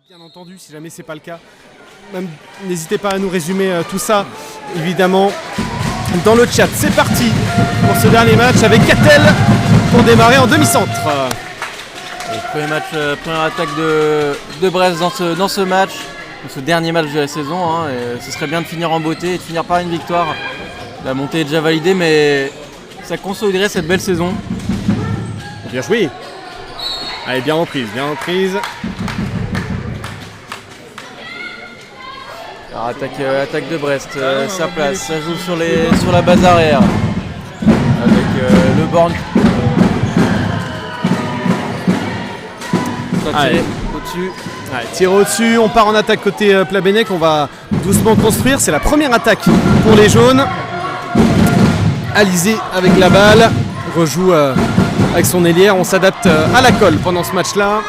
Bien entendu, si jamais c'est pas le cas, même n'hésitez pas à nous résumer tout ça, évidemment, dans le chat. C'est parti pour ce dernier match avec Catel pour démarrer en demi-centre. Première attaque de Brest dans ce match, ce dernier match de la saison. Et ce serait bien de finir en beauté et de finir par une victoire. La montée est déjà validée, mais ça consoliderait cette belle saison. Bien joué. Allez, bien reprise, bien reprise. Alors, attaque de Brest, sa place, ça joue sur la base arrière. Avec le Born. Tiré au-dessus. Ouais, tir au-dessus, on part en attaque côté Plabennec, on va doucement construire. C'est la première attaque pour les jaunes. Alizé avec la balle, rejoue avec son ailière, on s'adapte à la colle pendant ce match-là.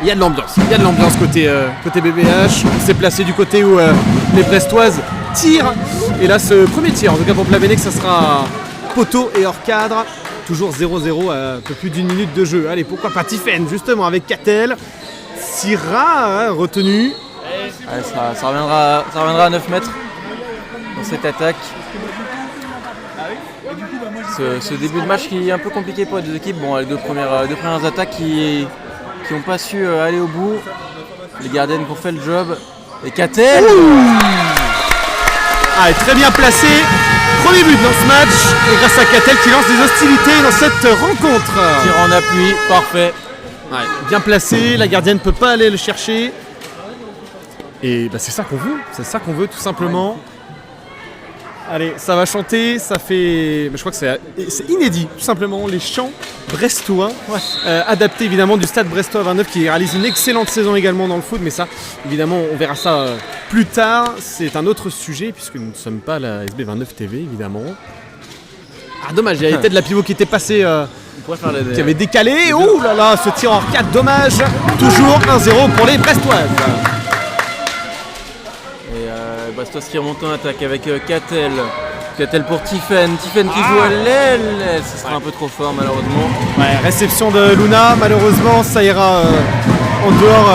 Il y a de l'ambiance côté BBH. On s'est placé du côté où les Brestoises tirent. Et là, ce premier tir, en tout cas pour Plabennec, ça sera poteau et hors cadre. Toujours 0-0 à un peu plus d'une minute de jeu. Allez, pourquoi pas Tiffen, justement, avec Catel. Syrah, retenu. Ouais, ça reviendra à 9 mètres dans cette attaque. Ce début de match qui est un peu compliqué pour les deux équipes. Bon, les deux premières attaques qui n'ont pas su aller au bout. Les gardiennes qui ont fait le job. Et Catel. Allez, très bien placé. Premier but dans ce match. Et grâce à Catel qui lance des hostilités dans cette rencontre. Tir en appui, parfait. Ouais, bien placé. La gardienne ne peut pas aller le chercher. Et bah, c'est ça qu'on veut. C'est ça qu'on veut tout simplement. Allez, ça va chanter, ça fait... Je crois que c'est inédit, tout simplement, les chants brestois, adaptés évidemment du stade brestois 29 qui réalise une excellente saison également dans le foot, mais ça, évidemment, on verra ça plus tard. C'est un autre sujet, puisque nous ne sommes pas la SB29 TV, évidemment. Ah, dommage, il y avait peut-être la pivot qui était passée, qui avait décalé. Oh là là, ce tir hors 4, dommage. Toujours 1-0 pour les Brestoises. Brestoise qui remonte en attaque avec Catel. Catel pour Tiffen. Tiffen qui joue à l'aile. Ce sera un peu trop fort malheureusement. Ouais, réception de Luna. Malheureusement, ça ira en dehors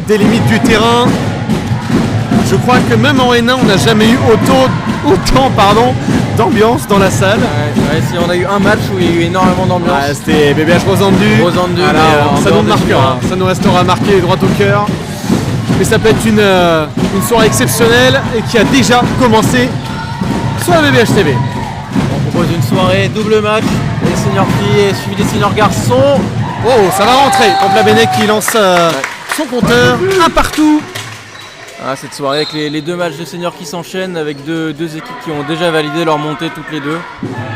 des limites du terrain. Je crois que même en N1, on n'a jamais eu autant d'ambiance dans la salle. Ouais, si on a eu un match où il y a eu énormément d'ambiance. Ouais, c'était BBH Rosandu. Ça nous marquera. Ça nous restera marqué droit au cœur. Mais ça peut être une soirée exceptionnelle et qui a déjà commencé sur la BBH TV. On propose une soirée double match, les seniors filles et suivi des seniors garçons. Oh, ça va rentrer pour Plabennec qui lance son compteur, un partout. Ah, cette soirée avec les deux matchs de seniors qui s'enchaînent avec deux équipes qui ont déjà validé leur montée toutes les deux.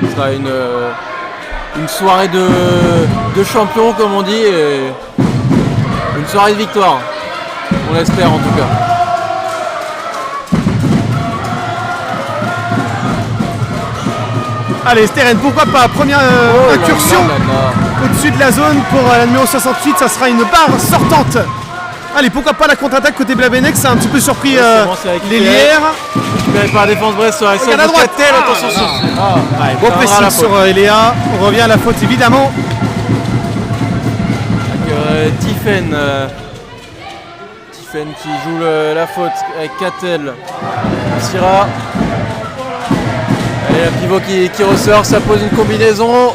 Ce sera une soirée de champions comme on dit et une soirée de victoire. On l'espère en tout cas. Allez, Steren, pourquoi pas. Première incursion au-dessus de la zone pour la numéro 68. Ça sera une barre sortante. Allez, pourquoi pas la contre-attaque côté Plabennec. Ça a un petit peu surpris l'ailière. Récupéré par la défense Brest sur la Regarde à droite. Attention sur bon pressing sur Eléa. On revient à la faute évidemment. Avec Tiffen. Qui joue la faute avec Catel. Syrah. Allez, la pivot qui ressort, ça pose une combinaison.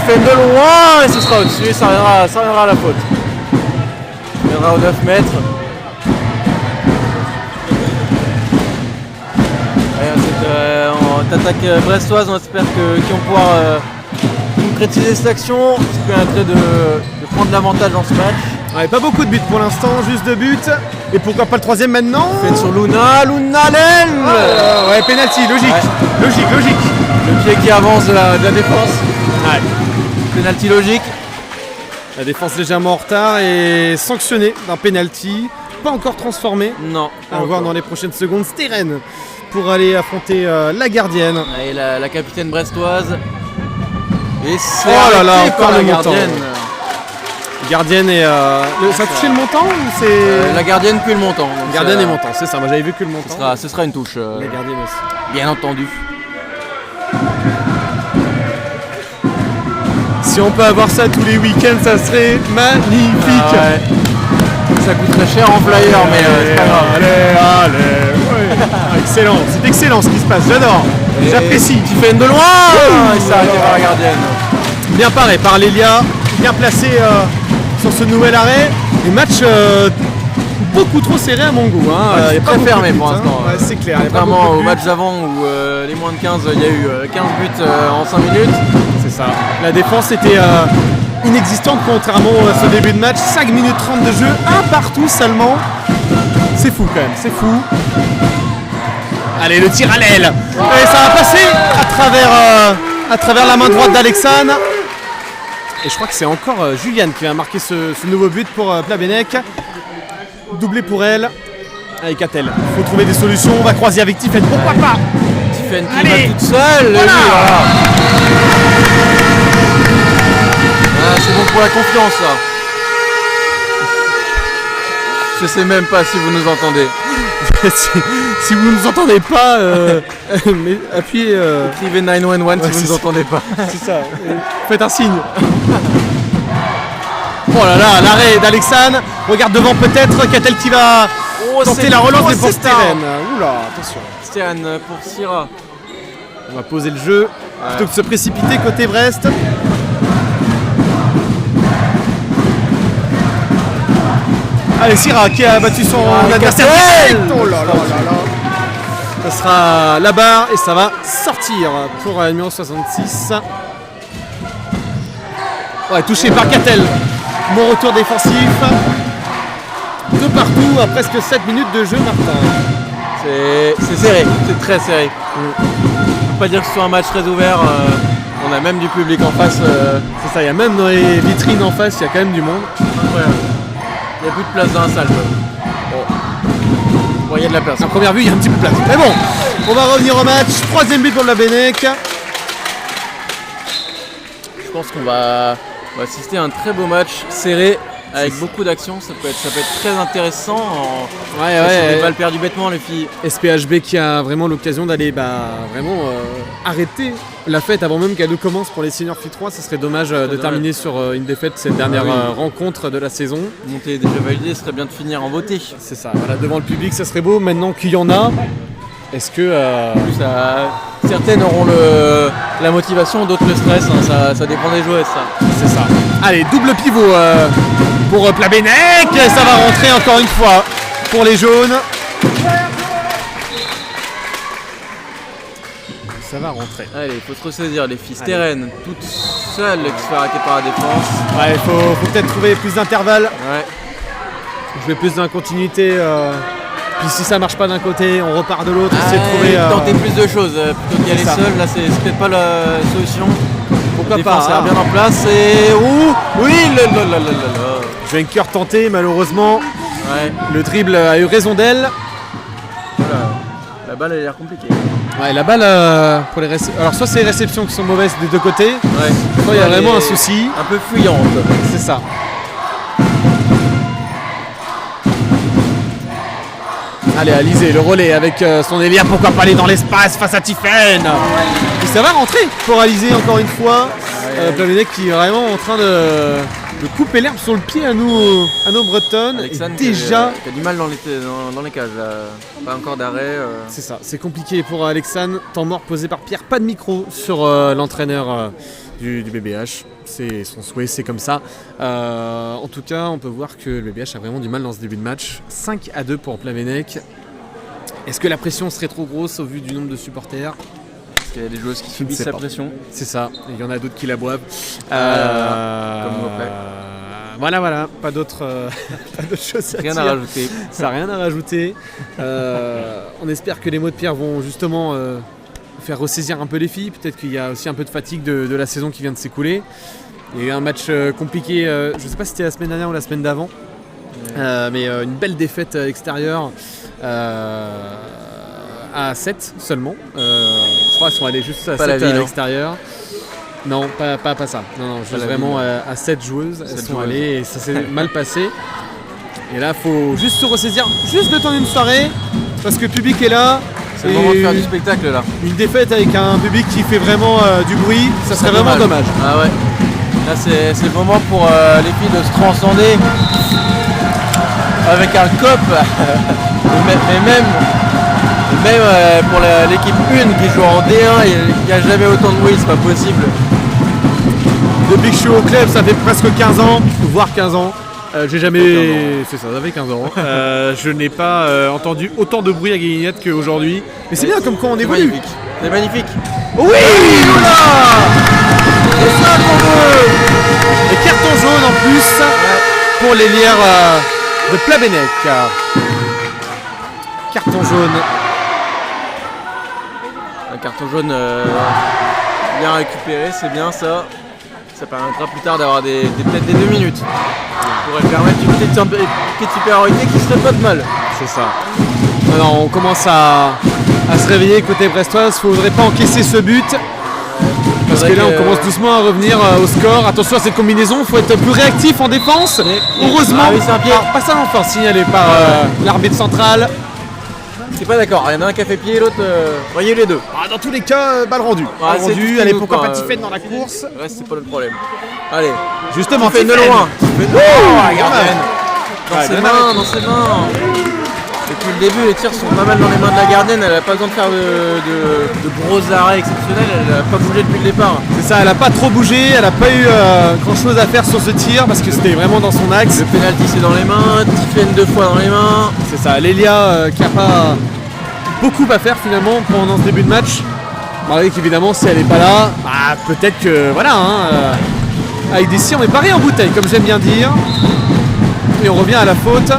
Tiffen de loin et ce sera au-dessus et ça reviendra à la faute. Ça reviendra aux 9 mètres. Cette attaque brestoise, on espère qu'ils vont pouvoir concrétiser cette action, ce qui permettrait de prendre l'avantage dans ce match. Ouais, pas beaucoup de buts pour l'instant, juste 2 buts. Et pourquoi pas le troisième maintenant? Fait sur Luna l'aile. Ouais, penalty, logique. Ouais. Logique. Le pied qui avance de la défense. Ouais. Penalty logique. La défense légèrement en retard et sanctionnée d'un penalty. Pas encore transformé. Non. On va voir dans les prochaines secondes. Steren pour aller affronter la gardienne. Et la capitaine brestoise. Et c'est encore la le gardienne. Gardienne et ça a touché le montant ou c'est la gardienne puis le montant. Gardienne et montant, c'est ça. Moi j'avais vu que le montant. Ce sera une touche. La gardienne aussi. Bien entendu. Si Si on peut avoir ça tous les week-ends, ça serait magnifique. Ouais. Ça coûterait cher en flyer, mais c'est pas grave. Allez, ouais. Excellent, c'est excellent ce qui se passe, j'adore, j'apprécie. Tiffen de loin et c'est arrêté par la gardienne. Bien paré par Lélia, bien placé sur ce nouvel arrêt. Et match beaucoup trop serré à mon goût. C'est très fermé pour l'instant. Ouais, c'est clair. Contrairement aux matchs avant où les moins de 15, il y a eu 15 buts en 5 minutes. C'est ça. La défense était inexistante contrairement à ce début de match. 5 minutes 30 de jeu, un partout seulement. C'est fou quand même, c'est fou. Allez, le tir à l'aile. Et ça va passer à travers la main droite d'Alexandre. Et je crois que c'est encore Juliane qui va marquer ce nouveau but pour Plabennec. Doublé pour elle. Avec Attel. Il faut trouver des solutions. On va croiser avec Tiffen. Pourquoi pas Tiffen qui va toute seule. Voilà. C'est bon pour la confiance là. Je sais même pas si vous nous entendez. si vous ne nous entendez pas, mais appuyez. Écrivez 911 si vous ne nous entendez pas. C'est ça. Faites un signe. Oh là là, l'arrêt d'Alexandre. Regarde devant peut-être. Qu'a-t-elle qui va tenter la relance des pour Steren. Oula, attention. Steren pour Syrah. On va poser le jeu plutôt que de se précipiter côté Brest. Allez, Syrah qui a battu son adversaire. Oh là là là là. Ça sera la barre et ça va sortir pour le numéro 66. Ouais, touché par Catel. Bon retour défensif. De partout à presque 7 minutes de jeu, Martin. C'est serré, c'est très serré. On peut pas dire que ce soit un match très ouvert. On a même du public en face. C'est ça, il y a même dans les vitrines en face, il y a quand même du monde. Incroyable. Il n'y a plus de place dans la salle. Bon, il y a de la place. À première vue, il y a un petit peu de place. Mais bon, on va revenir au match. 3e but pour Plabennec. Je pense qu'on va assister à un très beau match serré avec beaucoup d'actions. Ça peut être très intéressant. Ouais. Les balles perdues bêtement, les filles. SPHB qui a vraiment l'occasion d'aller vraiment arrêter la fête avant même qu'elle ne commence pour les seniors Fi 3. Ce serait dommage de terminer sur une défaite cette dernière rencontre de la saison. Montée est déjà validée, ce serait bien de finir en beauté. C'est ça, voilà, devant le public ça serait beau. Maintenant qu'il y en a, est-ce que... certaines auront la motivation, d'autres le stress, hein. Ça dépend des joueuses ça. C'est ça. Allez, double pivot pour Plabennec. Ça va rentrer encore une fois pour les jaunes. Ça va rentrer. Allez, il faut se ressaisir les filles. Steren, toute seule qui se fait arrêter par la défense. Ouais, il faut peut-être trouver plus d'intervalles. Ouais. Jouer plus dans la continuité. Puis si ça marche pas d'un côté, on repart de l'autre. Essayer de trouver. Tenter plus de choses plutôt qu'y aller seul. Là, c'est peut-être pas la solution. Pourquoi pas ça bien en place et oui, Jenker tenté malheureusement. Ouais. Le dribble a eu raison d'elle. Voilà. La balle elle a l'air compliquée. Ouais, la balle pour les alors soit c'est les réceptions qui sont mauvaises des deux côtés, soit il y a vraiment un souci. Un peu fuyante. C'est ça. Allez, Alizé, le relais avec son Elia, pourquoi pas aller dans l'espace face à Tiffen. Et ça va rentrer pour Alizé encore une fois. Plabennec qui est vraiment en train de couper l'herbe sur le pied à nos Bretonnes. Alexandre déjà qui a du mal dans les cages là. Pas encore d'arrêt. C'est ça, c'est compliqué pour Alexandre. Temps mort posé par Pierre, pas de micro sur l'entraîneur du BBH. C'est son souhait, c'est comme ça. En tout cas, on peut voir que le BBH a vraiment du mal dans ce début de match. 5-2 pour Plabennec. Est-ce que la pression serait trop grosse au vu du nombre de supporters ? Parce qu'il y a des joueuses qui subissent la pression. C'est ça, il y en a d'autres qui la boivent. Comme Moplet. Voilà, pas d'autres choses à dire. Rien à rajouter. Ça n'a rien à rajouter. On espère que les mots de Pierre vont justement faire ressaisir un peu les filles. Peut-être qu'il y a aussi un peu de fatigue de la saison qui vient de s'écouler. Il y a eu un match compliqué, je ne sais pas si c'était la semaine dernière ou la semaine d'avant, mais une belle défaite extérieure à 7 seulement. Je crois qu'ils sont allés juste à 7 à l'extérieur. Non, pas ça. Non, juste vraiment à 7 joueuses. Elles sont allées et ça s'est mal passé. Et là, il faut juste se ressaisir, juste le temps d'une soirée, parce que le public est là. C'est le moment de faire du spectacle là. Une défaite avec un public qui fait vraiment du bruit, ça serait vraiment dommage. Ah ouais. Là c'est le moment pour les filles de se transcender avec un cop. mais même pour l'équipe 1 qui joue en D1, il n'y a jamais autant de bruit, c'est pas possible. Depuis que je suis au club, ça fait presque 15 ans, voire 15 ans. J'ai jamais. C'est ça fait 15 ans. Je n'ai pas entendu autant de bruit à Guéguignette qu'aujourd'hui. Mais c'est bien comme quand on évolue. C'est magnifique. Oui, oula. C'est ça qu'on veut. Et carton jaune en plus pour les lières de Plabennec. Carton jaune. Un carton jaune bien récupéré, c'est bien ça. Ça permettra plus tard d'avoir peut-être des 2 minutes. Ça pourrait permettre une petite supériorité qui serait pas de mal. C'est ça. Alors on commence à se réveiller côté brestoise. Il ne faudrait pas encaisser ce but. Parce que là on commence doucement à revenir au score. Attention à cette combinaison, il faut être plus réactif en défense. Heureusement, c'est un pied. Pas ça l'enfant signalé par l'arbitre central. Je suis pas d'accord, il y en a un qui a fait pied et l'autre. Voyez les deux. Dans tous les cas, balle rendue. Balle rendue, allez, pourquoi pas Tiffen dans la course. Ouais, c'est pas le problème. Allez, justement, Tiffen de loin. Dans ses mains. Depuis le début, les tirs sont pas mal dans les mains de la gardienne. Elle n'a pas besoin de faire de gros arrêts exceptionnels. Elle n'a pas bougé depuis le départ. C'est ça, elle n'a pas trop bougé. Elle n'a pas eu grand chose à faire sur ce tir parce que c'était vraiment dans son axe. Le penalty c'est dans les mains. Tiffen 2 fois dans les mains. C'est ça, Lélia qui n'a pas beaucoup à faire finalement pendant ce début de match. Malgré qu'évidemment, si elle n'est pas là, peut-être que voilà. Avec des tirs, on est paré en bouteille, comme j'aime bien dire. Et on revient à la faute.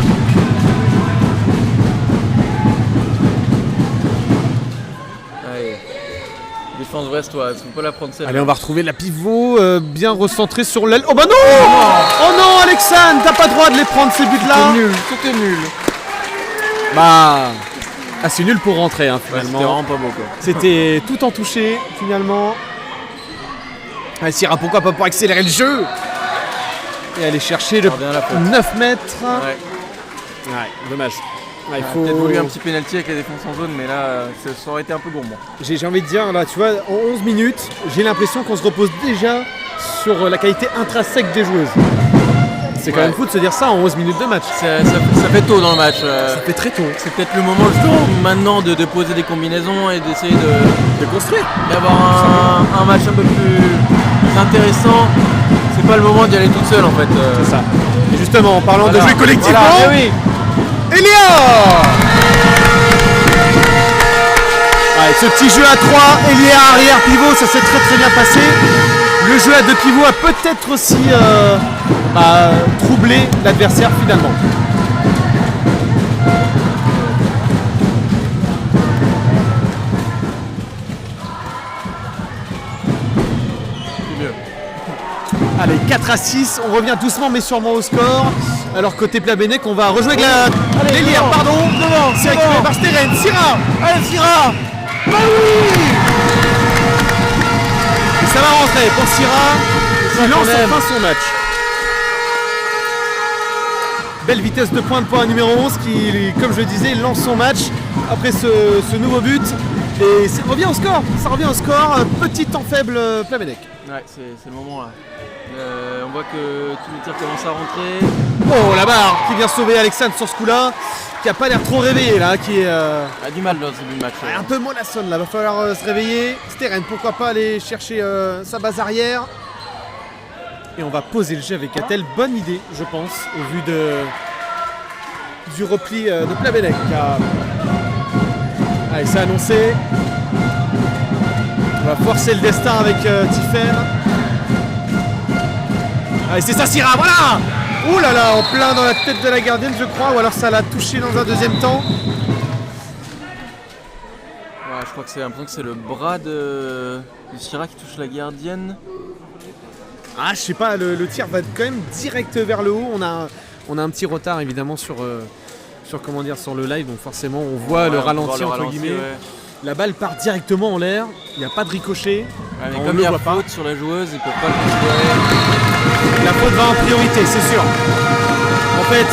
Défense brestoise, faut pas la prendre celle-là. Allez, on va retrouver la pivot bien recentrée sur l'aile. Oh bah non. Oh non, Alexandre, t'as pas le droit de les prendre ces buts-là. C'était nul. C'est nul pour rentrer finalement. C'était vraiment pas beau quoi. C'était tout en touché finalement. Allez, Syrah, pourquoi pas pour accélérer le jeu et aller chercher le 9 mètres. Ouais, dommage. Il faut peut-être voulu un petit pénalty avec la défense en zone, mais là, ça aurait été un peu gourmand. J'ai envie de dire, là, tu vois, en 11 minutes, j'ai l'impression qu'on se repose déjà sur la qualité intrinsèque des joueuses. C'est quand même fou de se dire ça en 11 minutes de match. Ça fait tôt dans le match. Ça fait très tôt. C'est peut-être le moment justement maintenant de poser des combinaisons et d'essayer de construire. D'avoir un match un peu plus intéressant. C'est pas le moment d'y aller toute seule en fait. C'est ça. Et justement, en parlant de jouer collectivement... Elia. Ce petit jeu à 3, Elia arrière pivot, ça s'est très bien passé. Le jeu à 2 pivots a peut-être aussi troublé l'adversaire finalement. Allez, 4-6, on revient doucement mais sûrement au score. Alors côté Plabennec, on va rejouer avec l'Elière, pardon. C'est récupéré par Steren. Syrah. Allez, Syrah. Bah oui. Et ça va rentrer pour Syrah. Il lance enfin son match. Belle vitesse de pointe pour un numéro 11 qui, comme je le disais, lance son match après ce nouveau but. Et ça revient au score. Petit temps faible Plabennec. Ouais, c'est le moment là. On voit que tous les tirs commencent à rentrer. Oh, la barre qui vient sauver Alexandre sur ce coup-là, qui a pas l'air trop réveillé là, qui a du mal dans ce début de match. Un peu mollassonne là, va falloir se réveiller. Steren, pourquoi pas aller chercher sa base arrière. Et on va poser le jeu avec Attel. Bonne idée, je pense, au vu du repli de Plabennec. Allez, c'est annoncé. On va forcer le destin avec Tiffen. Allez, c'est ça, Syrah, voilà. Ouh là là, en plein dans la tête de la gardienne, je crois, ou alors ça l'a touché dans un deuxième temps. Ouais, je crois que c'est l'impression que c'est le bras de Syrah qui touche la gardienne. Je sais pas, le tir va quand même direct vers le haut. On a un petit retard évidemment sur le live, donc forcément on voit le ralenti entre guillemets. Ouais. La balle part directement en l'air, il n'y a pas de ricochet. Ouais, mais comme il y a faute sur la joueuse, ils ne peuvent pas le considérer. La faute va en priorité, c'est sûr. En fait,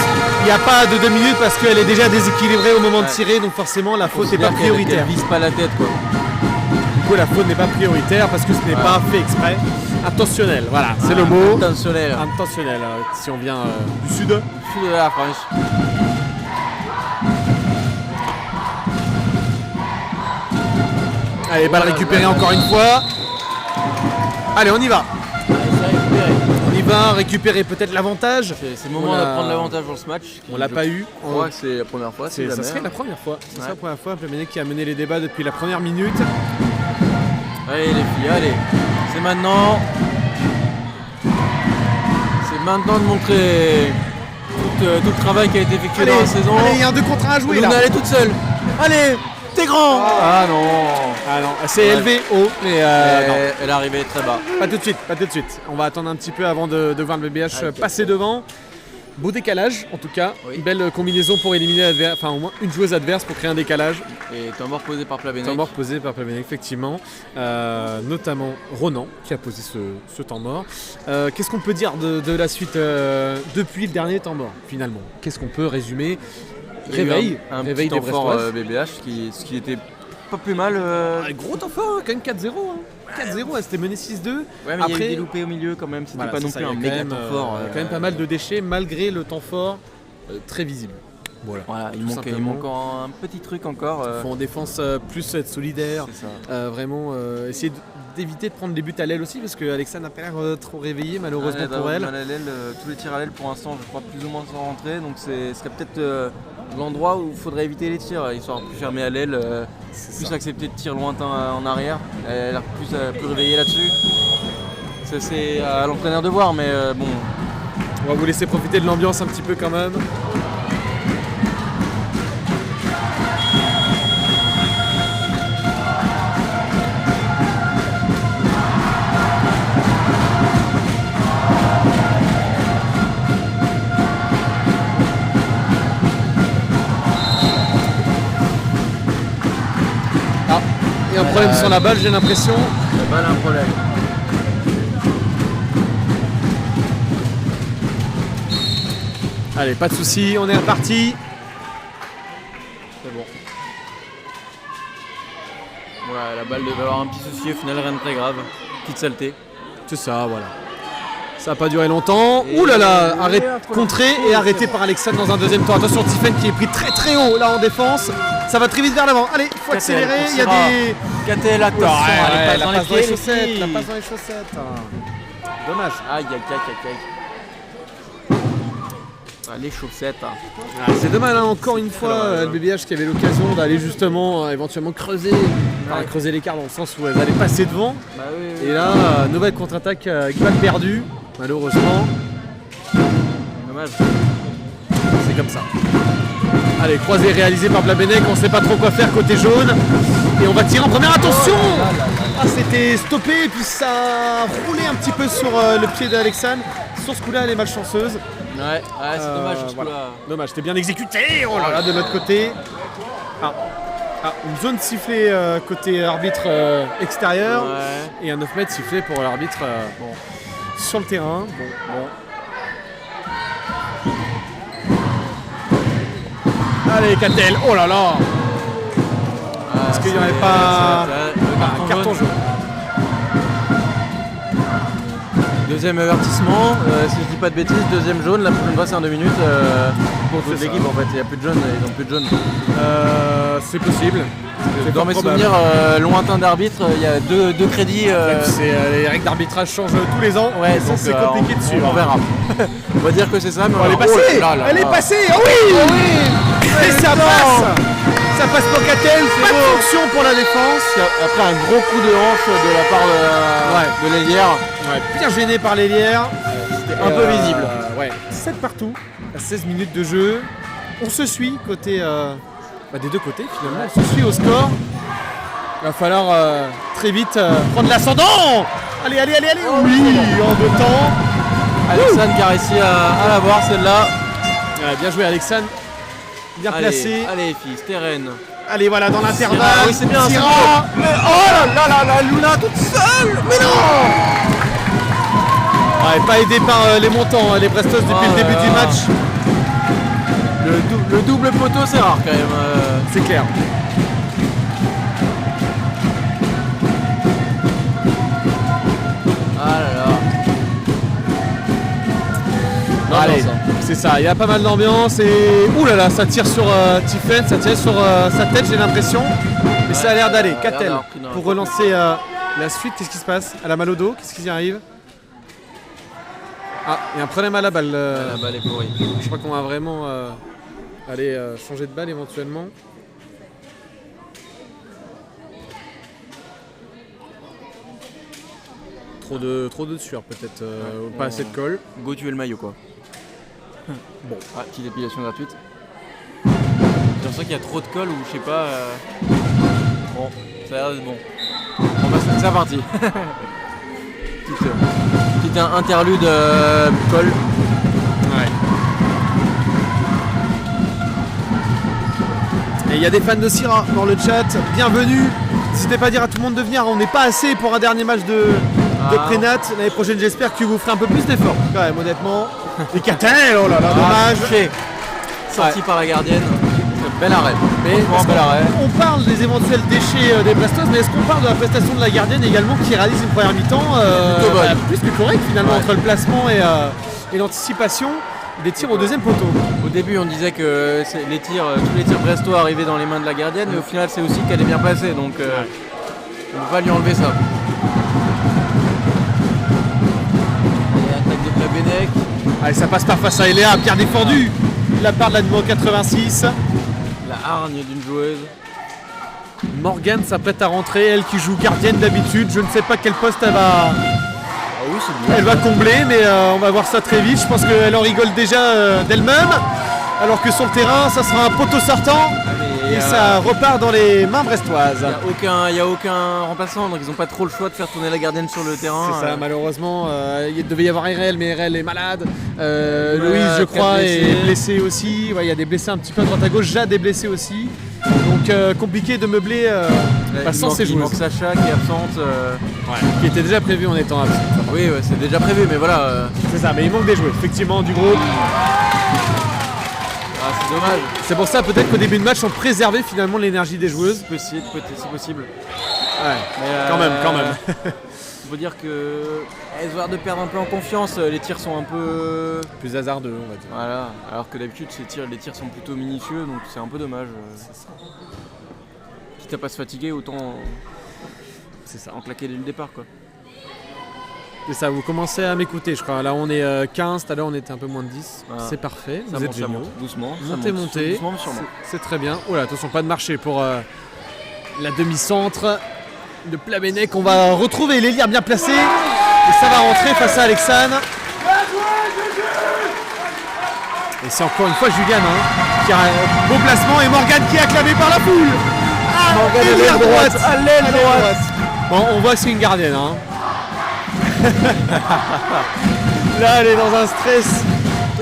il n'y a pas de 2 minutes parce qu'elle est déjà déséquilibrée au moment de tirer, donc forcément la faute n'est pas prioritaire. Elle vise pas la tête quoi. coup, la faute n'est pas prioritaire parce que ce n'est pas fait exprès. Intentionnel, voilà, c'est le mot. Intentionnel. Intentionnel, si on vient du sud. Sud de la France. Allez, balle récupérée encore une fois. Allez, on y va. On y va, récupérer peut-être l'avantage. C'est le moment de prendre l'avantage dans ce match. On l'a pas eu. Je crois que c'est la première fois. Ça serait la première fois. C'est la première fois. Plambenek qui a mené les débats depuis la première minute. Allez les filles, allez. C'est maintenant. C'est maintenant de montrer tout le travail qui a été effectué dans la saison. Allez, il y a un 2 contre 1 à jouer là. Elle est toute seule. Allez, t'es grand. Ah non. Ah non, c'est élevé haut, mais non. Elle est arrivée très bas. Pas tout de suite, pas tout de suite. On va attendre un petit peu avant de voir le BBH passer devant. Beau décalage en tout cas, Oui. belle combinaison pour éliminer enfin au moins une joueuse adverse pour créer un décalage. Et temps mort posé par Plambenek. Temps mort posé par Plambenek effectivement, notamment Ronan qui a posé ce temps mort. Qu'est-ce qu'on peut dire de la suite depuis le dernier temps mort finalement? Qu'est-ce qu'on peut résumer? Réveil, un réveil petit des temps fort Brestoises. BBH ce qui était pas plus mal. Gros temps fort, quand même 4-0. 4-0, elle s'était menée 6-2. Ouais, mais il y a eu des loupés au milieu quand même, c'était Voilà, pas non c'est plus ça, un il y a méga quand temps même, fort. il y a quand même pas mal de déchets malgré le temps fort très visible. Voilà, il tout manque simplement. un petit truc encore. Il faut en défense plus être solidaire, C'est ça. vraiment essayer d'éviter de prendre des buts à l'aile aussi parce que Alexa n'a pas l'air trop réveillée malheureusement pour elle. Tous les tirs à l'aile pour l'instant, je crois plus ou moins sans rentrer, donc ce serait peut-être l'endroit où il faudrait éviter les tirs, histoire de plus fermer à l'aile, plus accepter de tirs lointains en arrière. Elle a l'air plus réveillée là-dessus. Ça, c'est à l'entraîneur de voir, mais bon. On va vous laisser profiter de l'ambiance un petit peu quand même. Il y a un problème sur la balle, j'ai l'impression. La balle a un problème. Allez, pas de soucis, on est reparti. C'est bon. Voilà, la balle devait avoir un petit souci, au final rien de très grave. Petite saleté. C'est ça, voilà. Ça n'a pas duré longtemps. Ouh là là, contré et arrêté par Alexandre dans un deuxième temps. Attention, Tiffen qui est pris très très haut là en défense. Ça va très vite vers l'avant. Allez, il faut accélérer. Il y a des. Catel, attention, elle passe dans les chaussettes. La passe dans les chaussettes. Dommage. Aïe, aïe, aïe, aïe, aïe. Ah, les chaussettes. C'est dommage, hein, encore une fois, le BBH qui avait l'occasion d'aller justement éventuellement creuser, creuser l'écart dans le sens où elle allait passer devant. Bah, oui. Et là, nouvelle contre-attaque avec balle perdue, malheureusement. Dommage. C'est comme ça. Allez, croisé réalisé par Plambenek, on ne sait pas trop quoi faire côté jaune. Et on va tirer en première, attention! Ah, c'était stoppé et puis ça a roulé un petit peu sur le pied d'Alexandre. Sur ce coup-là, elle est malchanceuse. Ouais, c'est dommage ce voilà. coup-là. Dommage, c'était bien exécuté. Oh là là, de l'autre côté. Une zone sifflée côté arbitre extérieur. Ouais. Et un 9 mètres sifflé pour l'arbitre sur le terrain. Bon. Allez, Catel. Oh là là. Est-ce qu'il n'y aurait pas un carton jaune? Deuxième avertissement, si je dis pas de bêtises, deuxième jaune, la prochaine fois c'est en 2 minutes pour toute l'équipe en fait, il n'y a plus de jaune, ils n'ont plus de jaune. C'est possible. Dans mes souvenirs lointains d'arbitre, il y a deux crédits. Les règles d'arbitrage changent tous les ans, Ouais, donc c'est compliqué de suivre. On verra. On va dire que c'est ça, mais Elle est passée. Elle est passée. Oh oui. Et ça passe. Ça passe pour Catel, pas de fonction pour la défense. Après un gros coup de hanche de la part de l'ailière. Bien gêné par l'ailière. C'était un peu visible. 7 partout, à 16 minutes de jeu. On se suit côté des deux côtés finalement. On se suit au score. Il va falloir très vite prendre l'ascendant. Allez. Oui, en 2 temps. Alexandre qui a réussi à la voir celle-là. Bien joué Alexandre. Bien placé. Allez filles, Steren. Allez, voilà, dans l'intervalle. Oui, c'est bien. Syrah. Mais oh là là, Luna toute seule. Mais non. Pas aidé par les montants, les Brestos depuis le début du match. Le double poteau, c'est rare quand même. C'est clair. Ah là là. Allez, c'est ça, il y a pas mal d'ambiance et ouh là là, ça tire sur Tiffen, ça tire sur sa tête, j'ai l'impression. Mais ça a l'air d'aller. Catel pour relancer la suite. Qu'est-ce qui se passe? Elle a mal au dos, qu'est-ce qui y arrive? Ah, il y a un problème à la balle. La balle est pourrie. Je crois qu'on va vraiment aller changer de balle éventuellement. Trop de sueur peut-être, pas assez de colle. Go tuer le maillot quoi. Bon. Ah, petite épilation gratuite. J'ai l'impression qu'il y a trop de colle ou je sais pas. Bon, ça a l'air d'être bon. On va c'est parti. Petit interlude colle. Ouais. Et il y a des fans de Syrah dans le chat, bienvenue. N'hésitez pas à dire à tout le monde de venir, on n'est pas assez pour un dernier match de Prénat. L'année prochaine j'espère que vous ferez un peu plus d'efforts quand même honnêtement. Et Catel, oh là là, dommage. Sorti par la gardienne. Bel arrêt. Mais bel arrêt. On parle des éventuels déchets des Brestaises, mais est-ce qu'on parle de la prestation de la gardienne également qui réalise une première mi-temps plus que correcte finalement entre le placement et l'anticipation des tirs au deuxième poteau. Au début on disait que tous les tirs brestois arrivaient dans les mains de la gardienne, mais au final c'est aussi qu'elle est bien placée, donc on ne peut pas lui enlever ça. Et attaque de Plabennec. Allez, ça passe par face à Eléa, bien défendu de la part de la numéro 86. La hargne d'une joueuse. Morgane s'apprête à rentrer, elle qui joue gardienne d'habitude. Je ne sais pas quel poste elle va, Oui, c'est bien. elle va combler, mais on va voir ça très vite. Je pense qu'elle en rigole déjà d'elle-même. Alors que sur le terrain, ça sera un poteau sortant. Et ça repart dans les mains brestoises. Il n'y a aucun remplaçant, donc ils n'ont pas trop le choix de faire tourner la gardienne sur le terrain. C'est ça, malheureusement. Il devait y avoir RL, mais RL est malade. Louise, je crois, est blessée aussi. Ouais, il y a des blessés un petit peu à droite à gauche. Jade est blessée aussi. Donc compliqué de meubler sans ses joueuses. Il manque Sacha qui est absente. Qui était déjà prévu en étant absente. Oui, ouais, c'est déjà prévu, mais voilà. C'est ça, mais il manque des joueurs, effectivement, du groupe. Ah, c'est dommage. C'est pour ça peut-être qu'au début de match on préservait finalement l'énergie des joueuses. C'est possible. Ouais, mais quand même. Il faut dire que elles ont l'air de perdre un peu en confiance, les tirs sont un peu plus hasardeux on va dire. Voilà, alors que d'habitude les tirs sont plutôt minutieux, donc c'est un peu dommage. Quitte à pas se fatiguer, autant en claquer dès le départ quoi. C'est ça, vous commencez à m'écouter je crois. Là on est 15, tout à l'heure on était un peu moins de 10. C'est parfait, vous êtes géniaux. Doucement. Montez. Doucement mais sûrement. C'est très bien. Oh là, attention, pas de marché pour la demi-centre de Plabennec. On va retrouver l'élire bien placé. Et ça va rentrer face à Alexandre. Et c'est encore une fois Juliane qui a un beau placement et Morgane qui est acclamée par la foule. Morgane à l'aile droite. À l'aile droite. Bon, on voit que c'est une gardienne. Là, elle est dans un stress.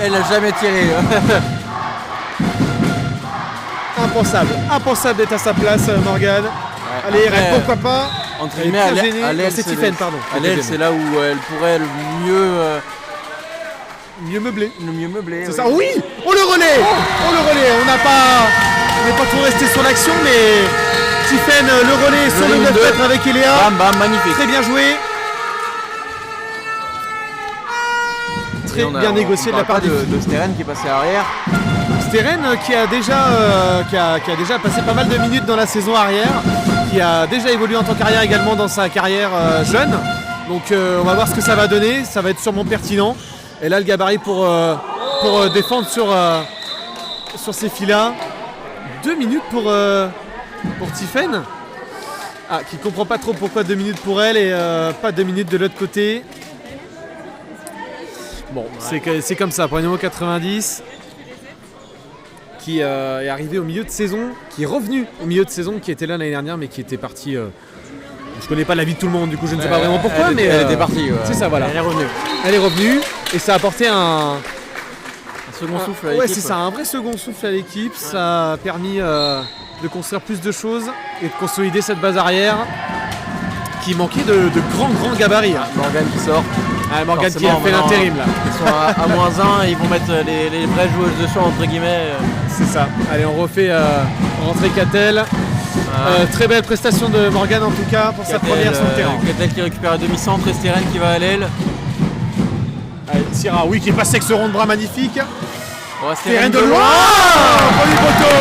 Elle n'a jamais tiré. Impensable d'être à sa place, Morgane. Allez, après, pourquoi pas. Entre guillemets, à l'aile, c'est Tiffen, pardon. À l'aile, c'est là où elle pourrait le mieux meubler. C'est ça. Oui. Oh le relais. On n'est pas trop resté sur l'action, mais Tiffen le relais sur le 9 mètres avec Eléa. Bam, magnifique. Très bien joué. Très bien négocié de la part de Steren qui est passé arrière. Steren qui a déjà passé pas mal de minutes dans la saison arrière, qui a déjà évolué en tant qu'arrière également dans sa carrière jeune. Donc on va voir ce que ça va donner, ça va être sûrement pertinent. Et là le gabarit pour défendre sur ces filles-là. 2 minutes pour Tiffen. Qui comprend pas trop pourquoi 2 minutes pour elle et pas 2 minutes de l'autre côté. Bon, c'est comme ça pour le numéro 90 qui est arrivé au milieu de saison, qui est revenu au milieu de saison, qui était là l'année dernière mais qui était parti. Je connais pas la vie de tout le monde, du coup je ne sais pas vraiment pourquoi, mais elle était partie. C'est ça, voilà. Elle est revenue et ça a apporté un second souffle à l'équipe. Ouais, c'est ça, un vrai second souffle à l'équipe. Ouais. Ça a permis de construire plus de choses et de consolider cette base arrière qui manquait de grands gabarits. Morgane qui sort. Morgane qui a fait l'intérim là. Ils sont à -1 et ils vont mettre les vraies joueuses de champ entre guillemets. C'est ça. Allez, on refait rentrer Catel. Très belle prestation de Morgan en tout cas pour sa première sur le terrain. Catel qui récupère à demi-centre, Esteren qui va à l'aile. Allez, Syrah, oui, qui est passé avec ce rond de bras magnifique. Esteren de loin. Premier poteau.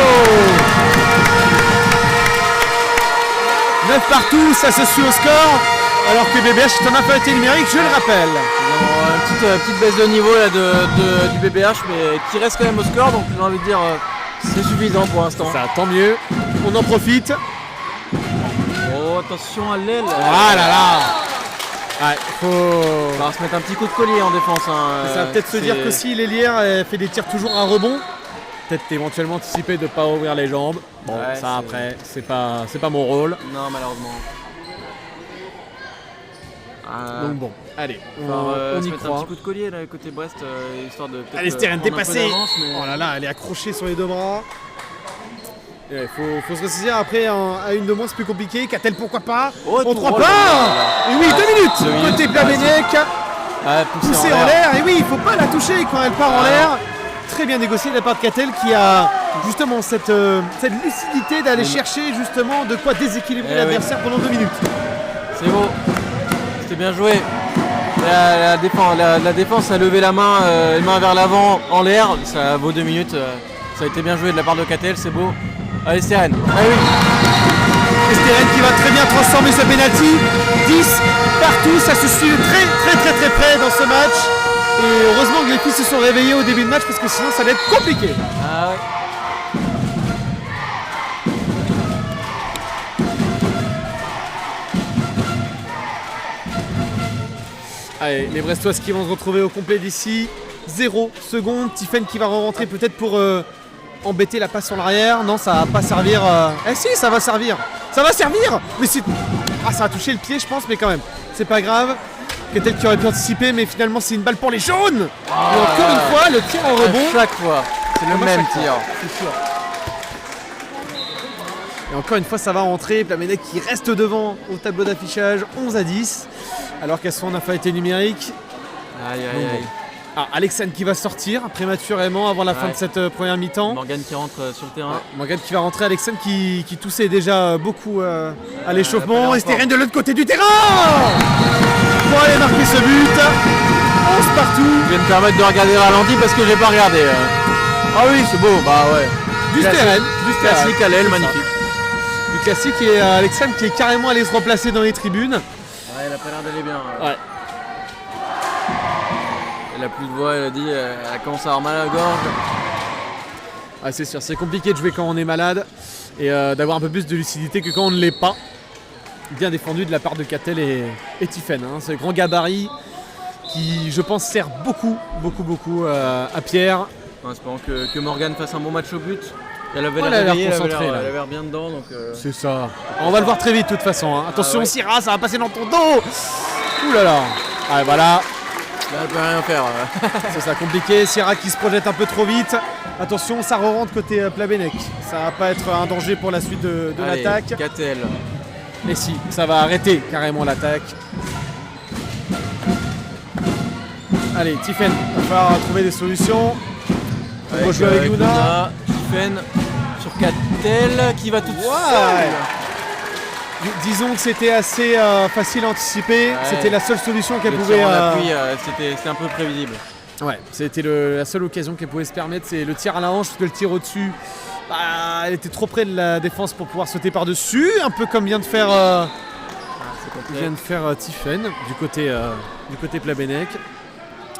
9 partout, ça se suit au score. Alors que BBH est en infériorité numérique, je le rappelle. Une petite baisse de niveau là, du BBH, mais qui reste quand même au score, donc j'ai envie de dire c'est suffisant pour l'instant. Ça, tant mieux. On en profite. Oh, attention à l'aile. Ah là là. Ouais, On va se mettre un petit coup de collier en défense. Ça va peut-être se dire que si l'ailière fait des tirs toujours à rebond, peut-être éventuellement anticiper de ne pas ouvrir les jambes. Bon, ouais, ça après, c'est pas mon rôle. Non, malheureusement. Donc bon, allez, on y croit. Un petit coup de collier là, côté Brest, histoire de peut-être. Allez, Esteren dépassée. Mais... Oh là là, elle est accrochée sur les deux bras. Il faut se ressaisir après à une de moins, c'est plus compliqué. Catel, pourquoi pas? En 3 pas. Et oui, 2 minutes. Côté Plabennec. Poussée en l'air. Et oui, il faut pas la toucher quand elle part en l'air. Très bien négocié de la part de Catel qui a justement cette lucidité d'aller chercher justement de quoi déséquilibrer l'adversaire pendant 2 minutes. C'est beau. C'était bien joué. La défense a levé la main, les mains vers l'avant en l'air. Ça vaut 2 minutes. Ça a été bien joué de la part de Catel, c'est beau. Allez, Esteren. Ah oui. Esteren qui va très bien transformer ce penalty. 10 partout, ça se suit très près dans ce match. Et heureusement que les filles se sont réveillées au début de match parce que sinon ça allait être compliqué. Ah ouais. Allez, les Brestoises qui vont se retrouver au complet d'ici 0 secondes. Tiffen qui va rentrer peut-être pour embêter la passe en l'arrière. Non, ça va pas servir. Eh si, ça va servir. Ça va servir. Mais c'est... Ah, ça a touché le pied, je pense, mais quand même. C'est pas grave. Catel qui aurait pu anticiper, mais finalement c'est une balle pour les jaunes. Et encore une fois, le tir en rebond. Chaque fois, c'est le même tir. C'est sûr. Et encore une fois, ça va rentrer. Plabennec qui reste devant au tableau d'affichage, 11-10, alors qu'elles sont en infériorité numérique. Aïe. Ah, Alexandre qui va sortir prématurément avant la fin de cette première mi-temps. Morgan qui rentre sur le terrain. Morgan qui va rentrer, Alexandre qui toussait déjà beaucoup à l'échauffement. Esteren de l'autre côté du terrain pour aller marquer ce but. 11 partout. Je vais me permettre de regarder le ralenti parce que j'ai pas regardé. Ah oui, c'est beau, bah ouais. Du Esteren. Classique à l'aile, magnifique. Du classique et Alexandre qui est carrément allé se remplacer dans les tribunes. Ouais, elle a pas l'air d'aller bien. Ouais. Elle a plus de voix, elle a dit, elle commence à avoir mal à la gorge. Ah, c'est sûr, c'est compliqué de jouer quand on est malade et d'avoir un peu plus de lucidité que quand on ne l'est pas. Bien défendu de la part de Catel et Tiffen. Ce grand gabarit qui, je pense, sert beaucoup à Pierre. En espérant que Morgan fasse un bon match au but. Elle avait l'air réveillée, concentrée, elle avait l'air bien dedans. Donc c'est ça. On va le voir très vite de toute façon. Attention, Syrah, ça va passer dans ton dos. Ouh là là. Allez, voilà. Là, elle peut rien faire. C'est ça, compliqué. Syrah qui se projette un peu trop vite. Attention, ça re-rentre côté Plabennec. Ça va pas être un danger pour la suite de l'attaque. Catel. Et si, ça va arrêter carrément l'attaque. Allez, Tiffen, il va falloir trouver des solutions. On va jouer avec Luna. Tiffen sur Catel qui va tout seul. Disons que c'était assez facile à anticiper. Ouais. C'était la seule solution qu'elle pouvait. C'était un peu prévisible. Ouais, c'était la seule occasion qu'elle pouvait se permettre, c'est le tir à la hanche, parce que le tir au-dessus, elle était trop près de la défense pour pouvoir sauter par-dessus, un peu comme vient de faire, Tiffen du côté Plabennec.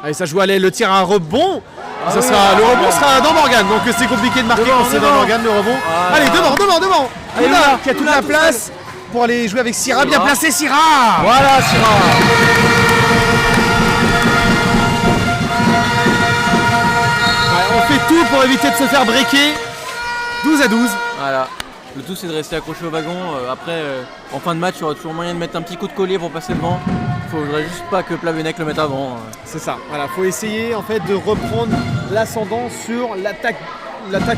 Allez, ça joue à l'aile, le tir à un rebond. Le rebond sera dans Morgan, donc c'est compliqué de marquer quand c'est dans Morgan le rebond. Allez, devant. Allez, là, qui a toute la place pour aller jouer avec Syrah. Bien placé, Syrah. Voilà, Syrah. On fait tout pour éviter de se faire breaker. 12-12. Voilà. Le tout c'est de rester accroché au wagon. Après, en fin de match, il y aura toujours moyen de mettre un petit coup de collier pour passer devant. Il ne faudrait juste pas que Plabennec le mette avant. C'est ça. Voilà, faut essayer en fait de reprendre l'ascendant sur l'attaque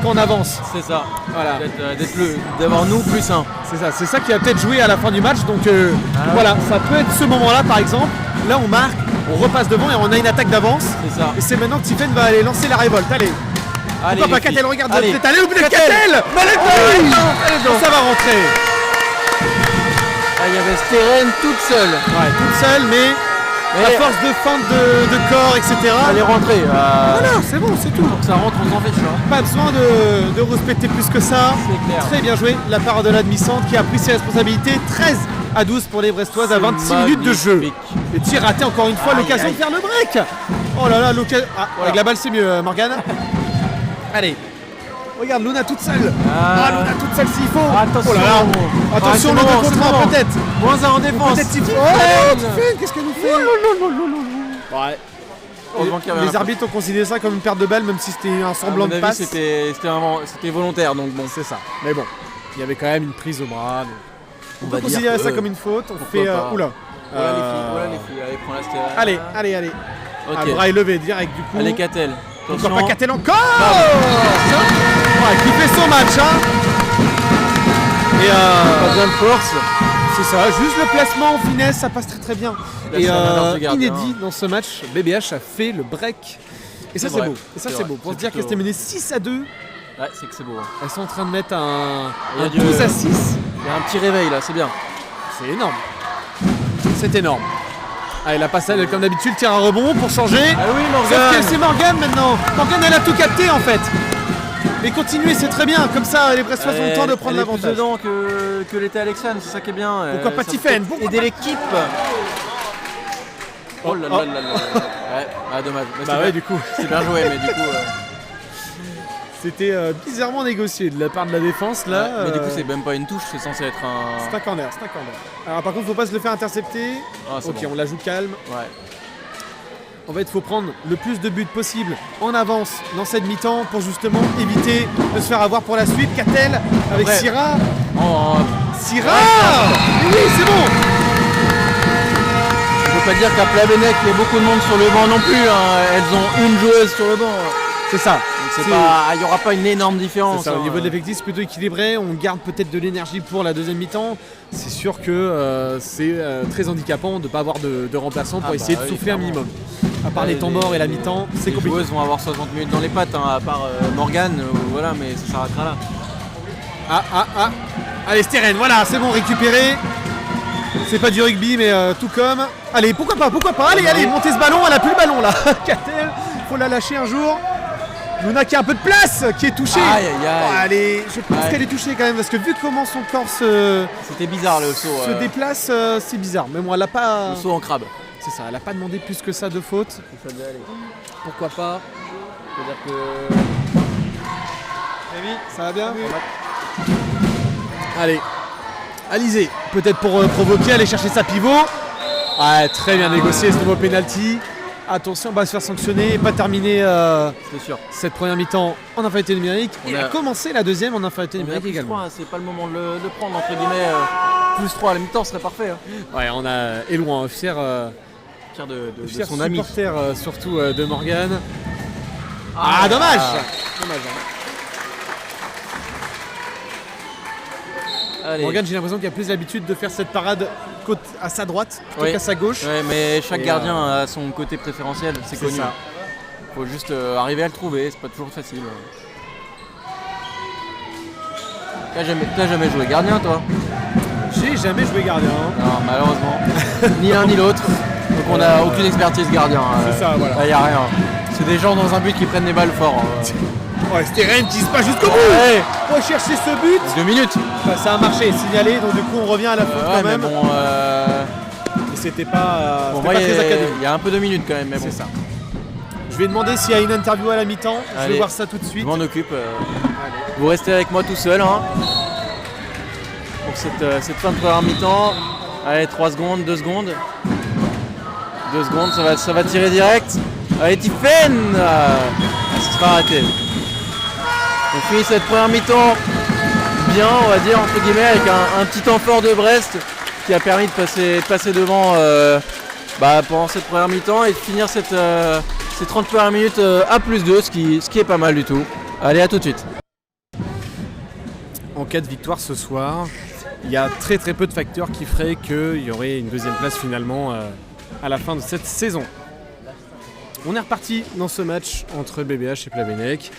en avance. C'est ça. Voilà. D'avoir nous plus un. C'est ça. C'est ça qui va peut-être jouer à la fin du match. Donc voilà, ça peut être ce moment-là par exemple. Là on marque, on repasse devant et on a une attaque d'avance. C'est ça. Et c'est maintenant que Tiffen va aller lancer la révolte. Allez. Allez, Pourquoi les pas Catel, filles. regarde, Allez. peut-être aller au bout de Catel. Catel. Elle est dedans. Ça va rentrer. Ah, il y avait Steren toute seule. Ouais, toute seule, mais à force de feinte de corps, etc. Elle est rentrée. Voilà, c'est bon, c'est tout. Pour que ça rentre, on s'en fait chiant. Pas besoin de respecter plus que ça. C'est clair. Très bien joué de la part de l'admissante qui a pris ses responsabilités. 13-12 pour les Brestoises à 26 minutes de jeu. Magnifique. Et tir raté encore une fois, Aïe, l'occasion aïe. de faire le break. Oh là là, l'occasion. Ah, Voilà. avec la balle c'est mieux, Morgane. Allez. Regarde Luna toute seule. Luna toute seule s'il faut. Attention. Oh là là. Attention, Ah, le c'est 2 bon, contre c'est 1 bon. peut-être. Moins un en défense. Peut-être Tiffen. Tiffen. Tiffen, qu'est-ce qu'elle nous fait? Ouais. Heureusement qu'il y avait Les un- arbitres ont considéré ça comme une perte de balle, même si c'était un À semblant mon de avis, passe. c'était volontaire, donc bon. C'est ça. Mais bon, il y avait quand même une prise au bras. Donc on va peut dire considérer que- ça comme une faute. On pourquoi fait. pas. Oula. Voilà les filles, voilà les filles. Allez, prends la Steren. Allez. Ok. Ah, bras élevé direct du coup. Allez, Catel. Pourquoi Attention. pas Catel encore. Ouais, qui fait son match, hein. Et Pas besoin de force. c'est ça, juste le placement en finesse, ça passe très très bien. Là, Et c'est un alerte de gardien. inédit dans ce match, BBH a fait le break. Et ça C'est c'est vrai, beau. Et ça c'est c'est vrai. beau. Pour se C'est dire qu'elles plutôt- étaient menées 6-2, Ouais, c'est que c'est beau. Hein. elles sont en train de mettre un Il y a du- 12-6. Il y a un petit réveil là, c'est bien. C'est énorme. C'est énorme. Allez, la passe elle, comme d'habitude, tire un rebond pour changer. Ah oui, Sauf que Morgane. c'est Morgane maintenant. Morgane elle a tout capté en fait. Mais continuez, c'est très bien. Comme ça, les Brestois ont le temps de prendre Elle est plus l'avantage. dedans que l'était Alexandre, c'est ça qui est bien. Pourquoi pas Ça Tiffen, peut pourquoi aider pas- l'équipe. Oh là là là là là. Ouais, ah, dommage. Mais Bah c'était ouais, bien- du coup. c'est bien joué, mais du coup. C'était bizarrement négocié de la part de la défense là. Ouais, mais du coup, c'est même pas une touche, c'est censé être C'est un. un corner. Alors par contre, faut pas se le faire intercepter. Ah, c'est Ok, bon. on la joue calme. Ouais. En fait, il faut prendre le plus de buts possible en avance dans cette mi-temps pour justement éviter de se faire avoir pour la suite. Catel avec Après- Syrah. En- Syrah. Oui, c'est bon. On peut pas dire qu'à Plavenec, il y a beaucoup de monde sur le banc non plus. Hein. Elles ont une joueuse sur le banc. C'est ça. Donc C'est- il n'y aura pas une énorme différence. C'est ça, au hein. niveau de l'effectif, c'est plutôt équilibré. On garde peut-être de l'énergie pour la deuxième mi-temps. C'est sûr que c'est très handicapant de ne pas avoir de remplaçant pour Ah essayer bah de oui, souffler un clairement. minimum. À part les temps morts et la mi-temps, c'est Les compliqué. joueuses vont avoir 60 minutes dans les pattes, hein, à part Morgane, voilà, mais ça s'arrêtera là. Ah. Allez, Steren, voilà, c'est bon, récupéré. C'est pas du rugby, mais tout comme. Allez, pourquoi pas. Allez, montez ce ballon, elle a plus le ballon là. Catel, faut la lâcher un jour. Luna qui a un peu de place, qui est touchée. Aïe, aïe, aïe. Oh, allez, je pense Ouais. qu'elle est touchée quand même, parce que vu comment son corps se C'était bizarre le saut. déplace, c'est bizarre. Mais bon, elle a pas. Le saut en crabe. C'est ça, elle a pas demandé plus que ça de faute. Ça devait aller. Pourquoi pas. C'est-à-dire que. Ça va bien. Allez, Alizé, peut-être pour provoquer, aller chercher sa pivot. Ouais, très bien négocié ce nouveau penalty. Attention, on va se faire sanctionner et pas terminer C'est sûr. cette première mi-temps en infériorité numérique. On Et a- a commencé la deuxième en infériorité On est à numérique plus également. 3, c'est pas le moment de le prendre, entre guillemets. Plus 3 à la mi-temps serait parfait. Hein. Ouais, on a Elouan, fier, Fier de fier son ami. supporter surtout de Morgane. Ah, dommage. Dommage. Allez. Morgane, j'ai l'impression qu'il a plus l'habitude de faire cette parade à sa droite plutôt Oui. qu'à sa gauche. Ouais, mais chaque Et, gardien a son côté préférentiel, c'est C'est connu. ça. Faut juste arriver à le trouver, c'est pas toujours facile. T'as jamais joué gardien toi? J'ai jamais joué gardien. Hein. Non, malheureusement. Ni l'un ni l'autre. Donc on n'a aucune expertise gardien. C'est ça, voilà. Là, y a rien. C'est des gens dans un but qui prennent des balles fort. Ouais, Steren qui se passe jusqu'au bout. Ouais. Pour chercher ce but. 2 minutes. Bah, ça a marché, signalé, donc du coup on revient à la faute Ouais, quand mais même. bon, Et c'était pas, bon, c'était moi, pas il très académique. y a un peu de minutes quand même, mais bon. C'est ça. Je vais demander s'il y a une interview à la mi-temps. Je Allez. vais voir ça tout de Je suite. m'en occupe. Vous restez avec moi tout seul. Hein, pour cette fin de première mi-temps. Allez, 3 secondes, 2 secondes. 2 secondes, ça va tirer direct. Allez, Tiffen ça sera arrêté. On finit cette première mi-temps bien, on va dire, entre guillemets, avec un petit temps fort de Brest qui a permis de passer devant pendant cette première mi-temps et de finir ces 30 premières minutes à +2, ce qui est pas mal du tout. Allez, à tout de suite. En cas de victoire ce soir, il y a très peu de facteurs qui feraient qu'il y aurait une deuxième place finalement à la fin de cette saison. On est reparti dans ce match entre BBH et Plavenec.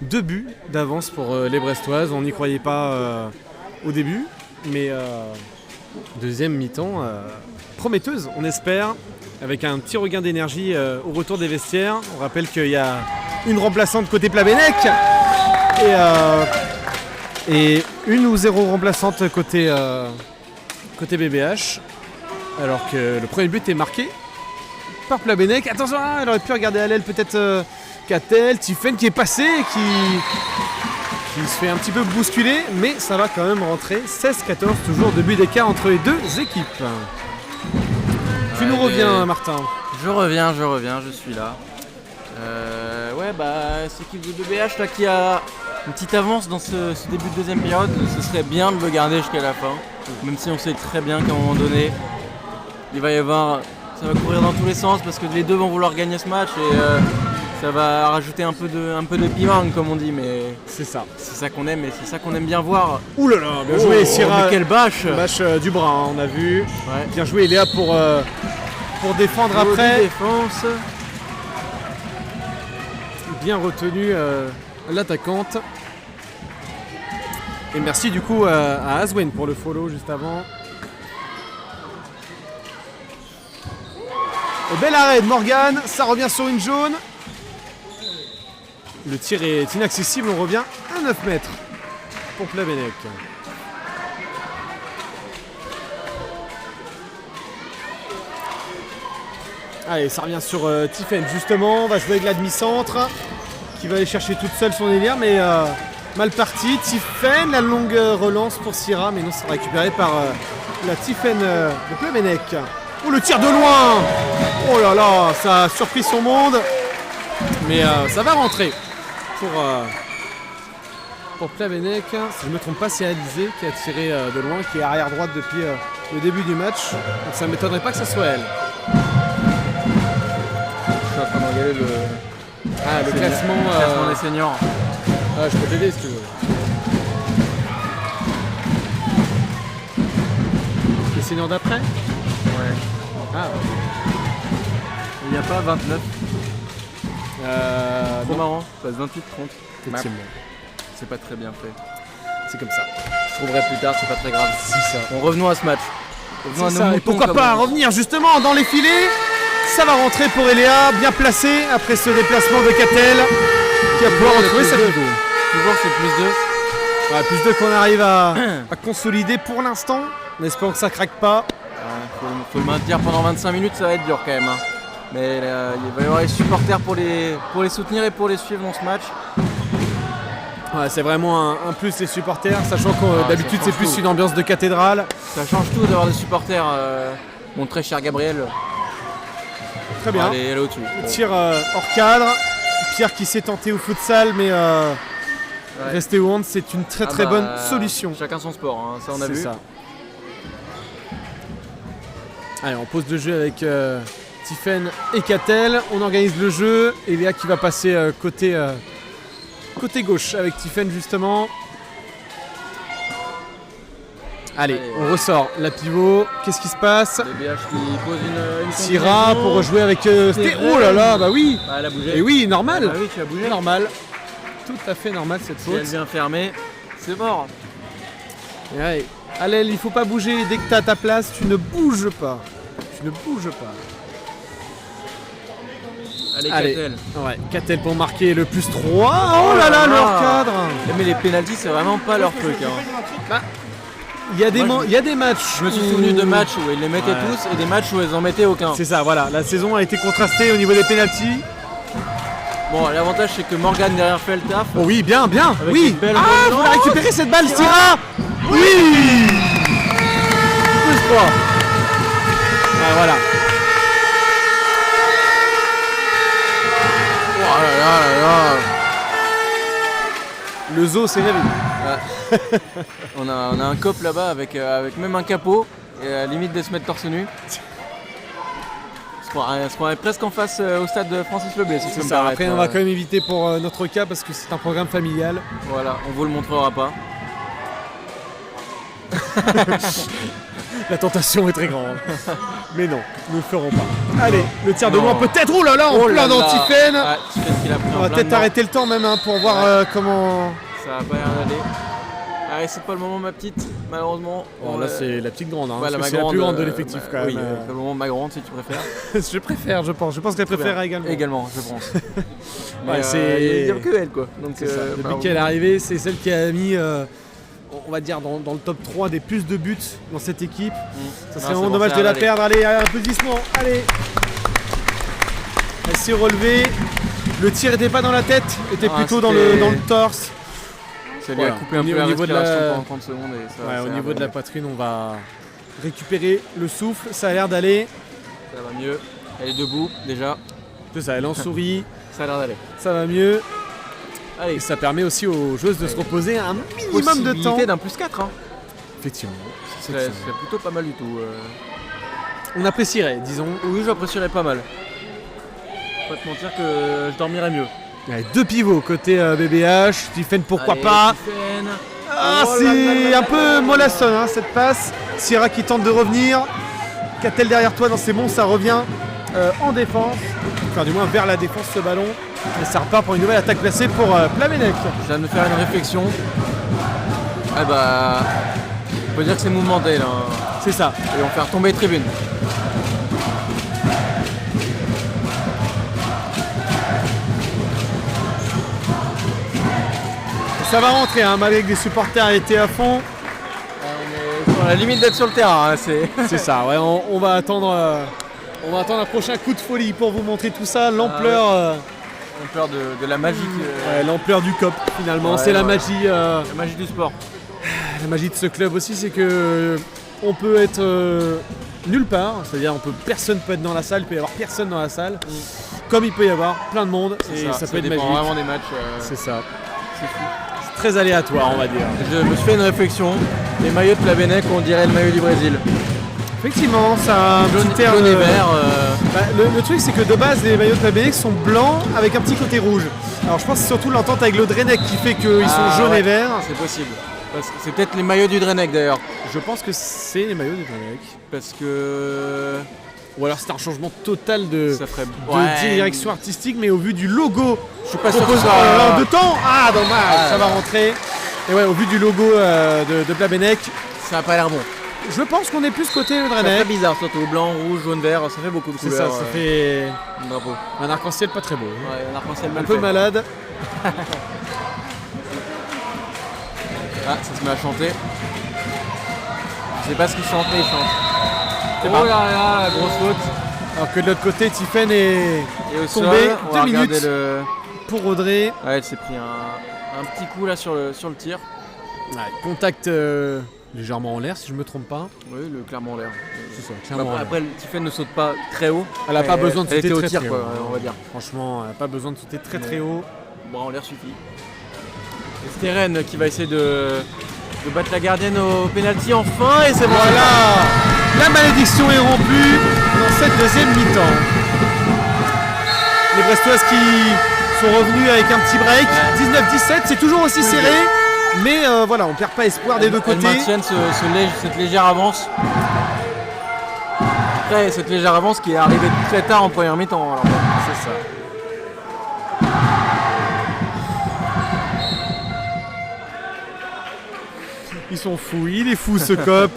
2 buts d'avance pour les Brestoises. On n'y croyait pas au début, mais deuxième mi-temps prometteuse, on espère, avec un petit regain d'énergie au retour des vestiaires. On rappelle qu'il y a une remplaçante côté Plabennec et une ou 0 remplaçante côté BBH, alors que le premier but est marqué par Plabennec. Attention, elle aurait pu regarder à l'aile peut-être Catel, Tiffen qui est passé et qui se fait un petit peu bousculer, mais ça va quand même rentrer. 16-14, toujours 2 buts d'écart entre les deux équipes. Tu nous reviens, Martin. Je reviens, je suis là. Cette équipe de BBH là, qui a une petite avance dans ce début de deuxième période, ce serait bien de le garder jusqu'à la fin. Même si on sait très bien qu'à un moment donné, il va y avoir, ça va courir dans tous les sens parce que les deux vont vouloir gagner ce match et ça va rajouter un peu de piment comme on dit, mais c'est ça. C'est ça qu'on aime et c'est ça qu'on aime bien voir. Ouh là là, bien joué Syrah. Quelle bâche. Bâche du bras, on a vu. Ouais. Bien joué Léa pour défendre après. Défense. Bien retenu l'attaquante. Et merci du coup à Aswen pour le follow juste avant. Et bel arrêt de Morgane, ça revient sur une jaune. Le tir est inaccessible, on revient à 9 mètres pour Plabennec. Allez, ça revient sur Tiffen justement, on va jouer avec la demi-centre qui va aller chercher toute seule son délire, mais mal parti. Tiffen, la longue relance pour Syrah, mais non, c'est récupéré par la Tiffen de Plabennec. Oh, le tir de loin! Oh là là, ça a surpris son monde, mais ça va rentrer pour Plabennec. Si je ne me trompe pas, c'est Alizé qui a tiré de loin, qui est arrière droite depuis le début du match, donc ça ne m'étonnerait pas que ce soit elle. Je suis en train de regarder le classement des seniors. Je peux t'aider si tu veux. Les seniors d'après? Ouais. Ah ouais. Il n'y a pas 29. Trop non. marrant, ça passe 28-30. Effectivement. C'est pas très bien fait. C'est comme ça. Je trouverai plus tard, c'est pas très grave. C'est ça. Bon, revenons à ce match. C'est ça. Et pourquoi pas revenir justement dans les filets. Ça va rentrer pour Eléa, bien placé après ce déplacement de Catel qui va pouvoir retrouver cette vidéo. Toujours c'est plus 2. Ouais, plus 2 qu'on arrive à consolider pour l'instant. En espérant que ça craque pas. Faut le maintenir pendant 25 minutes, ça va être dur quand même. Hein. Mais il va y avoir les supporters pour les soutenir et pour les suivre dans ce match. Ouais, c'est vraiment un plus les supporters, sachant que d'habitude c'est plus une ambiance de cathédrale. Ça change tout d'avoir des supporters. Mon très cher Gabriel. Très bien. Elle est au-dessus. Tir hors cadre. Pierre qui s'est tenté au futsal, mais rester au hand, c'est une très bonne solution. Chacun son sport, hein, ça on a vu. C'est ça. Allez, on pose le jeu avec Tiffen et Catel. On organise le jeu. Et Léa qui va passer côté gauche avec Tiffen justement. Allez, on ressort la pivot. Qu'est-ce qui se passe? BBH qui pose une Syrah pour rejouer avec Oh là là, bah oui. Elle a bougé. Et oui, normal. Ah oui, tu as bougé. Normal. Tout à fait normal cette faute. Si elle vient fermer, c'est mort. Et allez, à l'aile, il faut pas bouger. Dès que tu as ta place, tu ne bouges pas. Tu ne bouges pas. Allez, Catel. Ouais, Catel pour marquer le plus 3. Oh là là, leur cadre. Mais les pénaltys, c'est vraiment pas leur truc. Hein. Bah, il y a des matchs. Je me suis souvenu de matchs où ils les mettaient tous et des matchs où ils en mettaient aucun. C'est ça, voilà. La saison a été contrastée au niveau des pénaltys. Bon, l'avantage c'est que Morgane derrière fait le taf. Oh oui, bien. Avec Oui. Vous la récupérez cette balle, Syrah. Oui. Plus 3. Ouais, voilà. Oh là là là. Le zoo s'est réveillé. On a un cop là-bas avec même un capot et à la limite de se mettre torse nu. On se croirait presque en face au stade de Francis Leblé. Si c'est ça. Après on va quand même éviter pour notre cas parce que c'est un programme familial. Voilà, on vous le montrera pas. La tentation est très grande. Mais non, nous ne le ferons pas. Allez, le tir de loin peut-être. Oh là là, en plein dans Tiffen. Ah, Tiffen qui l'a pris On en va plein peut-être dedans. arrêter le temps même pour voir comment... Ça va pas l'air d'aller. Allez, c'est pas le moment, ma petite, malheureusement. Bon, là c'est la petite grande, hein, Ouais, parce que c'est la plus grande de l'effectif quand oui, même. c'est le moment ma grande si tu préfères. Je préfère, je pense. Je pense qu'elle préférera également. Également, je pense. Mais Ouais, c'est- il y a que elle, quoi. Donc, C'est ça. Depuis bravo. qu'elle est arrivée, c'est celle qui a mis, on va dire, dans le top 3 des plus de buts dans cette équipe. Ça serait Non, vraiment c'est dommage bon, de ça la va perdre. Allez, applaudissements. Allez. Elle s'est relevée. Le tir n'était pas dans la tête, était Ah, plutôt dans c'était- le torse. Ça lui a Voilà. coupé un Au peu la niveau de la- respiration pendant 30 secondes. Et ça, Ouais, ça au a niveau l'air de la poitrine, on va récupérer le souffle. Ça a l'air d'aller. Ça va mieux. Elle est debout, déjà. C'est ça, elle en sourit. Ça a l'air d'aller. Ça va mieux. Allez, Et ça permet aussi aux joueuses de se reposer un minimum de temps. possibilité d'un plus 4. Hein. Effectivement. C'est plutôt pas mal du tout. On apprécierait, disons. Oui, j'apprécierais pas mal. Pas te mentir que je dormirais mieux. Il y a deux pivots côté BBH. Tiffen, pourquoi Allez, pas. Tiffen. Ah, Oh là c'est là un peu mollassonne hein, cette passe. Sierra qui tente de revenir. Qu'a-t-elle derrière toi? Non, c'est bon, ça revient en défense. Enfin, du moins vers la défense ce ballon. Et ça repart pour une nouvelle attaque placée pour Plamenec. Je viens de me faire une réflexion. Ah bah. On peut dire que c'est mouvementé là. C'est ça. Et on va faire tomber les tribunes. Ça va rentrer, hein, malgré que les supporters étaient à fond. On est sur la limite d'être sur le terrain. Hein, C'est ça, ouais, on va attendre. On va attendre un prochain coup de folie pour vous montrer tout ça, l'ampleur On a peur de la magie. ouais, l'ampleur du COP finalement. Ouais, c'est la ouais. magie. La magie du sport. La magie de ce club aussi, c'est que on peut être nulle part, c'est-à-dire personne peut être dans la salle, il peut y avoir personne dans la salle, comme il peut y avoir plein de monde et ça peut être dépend magique. vraiment des matchs. C'est ça. C'est fou. C'est très aléatoire, on va dire. Je me suis fait une réflexion. Les maillots de Plamenec, on dirait le maillot du Brésil. Effectivement, ça a un petit air. Jaune et vert. Bah, le truc, c'est que de base, les maillots de Plamenec sont blancs avec un petit côté rouge. Alors je pense que c'est surtout l'entente avec le Drenec qui fait qu'ils sont jaunes ouais, et verts. C'est possible. C'est peut-être les maillots du Drenec d'ailleurs. Je pense que c'est les maillots de Drenec. Parce que Ou alors c'est un changement total de ça ferait direction artistique, mais au vu du logo. Je suis pas sûr que proposé ça. de temps. Ah dommage, Ah, ça va rentrer. Et ouais, au vu du logo de Plamenec, Ça a pas l'air bon. je pense qu'on est plus côté le C'est très Drenec. bizarre, surtout blanc, rouge, jaune, vert. Ça fait beaucoup de C'est couleurs. ça, ça fait un drapeau. un arc-en-ciel pas très beau. Ouais, un arc-en-ciel Un mal peu fait. malade. Ah, ça se met à chanter. Je sais pas ce qu'il chante, mais il chante. C'est Oh pas- là là, la grosse faute. Alors que de l'autre côté, Tiffen est Et au tombé, sol, on va 2 regarder minutes le. pour Audrey. Ouais, elle s'est pris un petit coup là sur le tir. Ouais, contact légèrement en l'air si je me trompe pas. Oui, clairement en l'air. C'est ça, clairement en l'air. Après, le Tiffen ne saute pas très haut. Elle a pas besoin de elle sauter était au très, tir, très quoi, haut. on va dire. Franchement, elle n'a pas besoin de sauter très très haut. Bon, en l'air suffit. Et Steren qui va essayer de battre la gardienne au pénalty enfin, et c'est bon. Voilà, la malédiction est rompue dans cette deuxième mi-temps. Les Brestoises qui sont revenues avec un petit break. Ouais. 19-17, c'est toujours aussi serré. Mais voilà, on perd pas espoir des deux Elles côtés. maintiennent cette légère avance. Après, cette légère avance qui est arrivée très tard en première mi-temps. Alors, C'est ça. Ils sont fous, il est fou ce COP.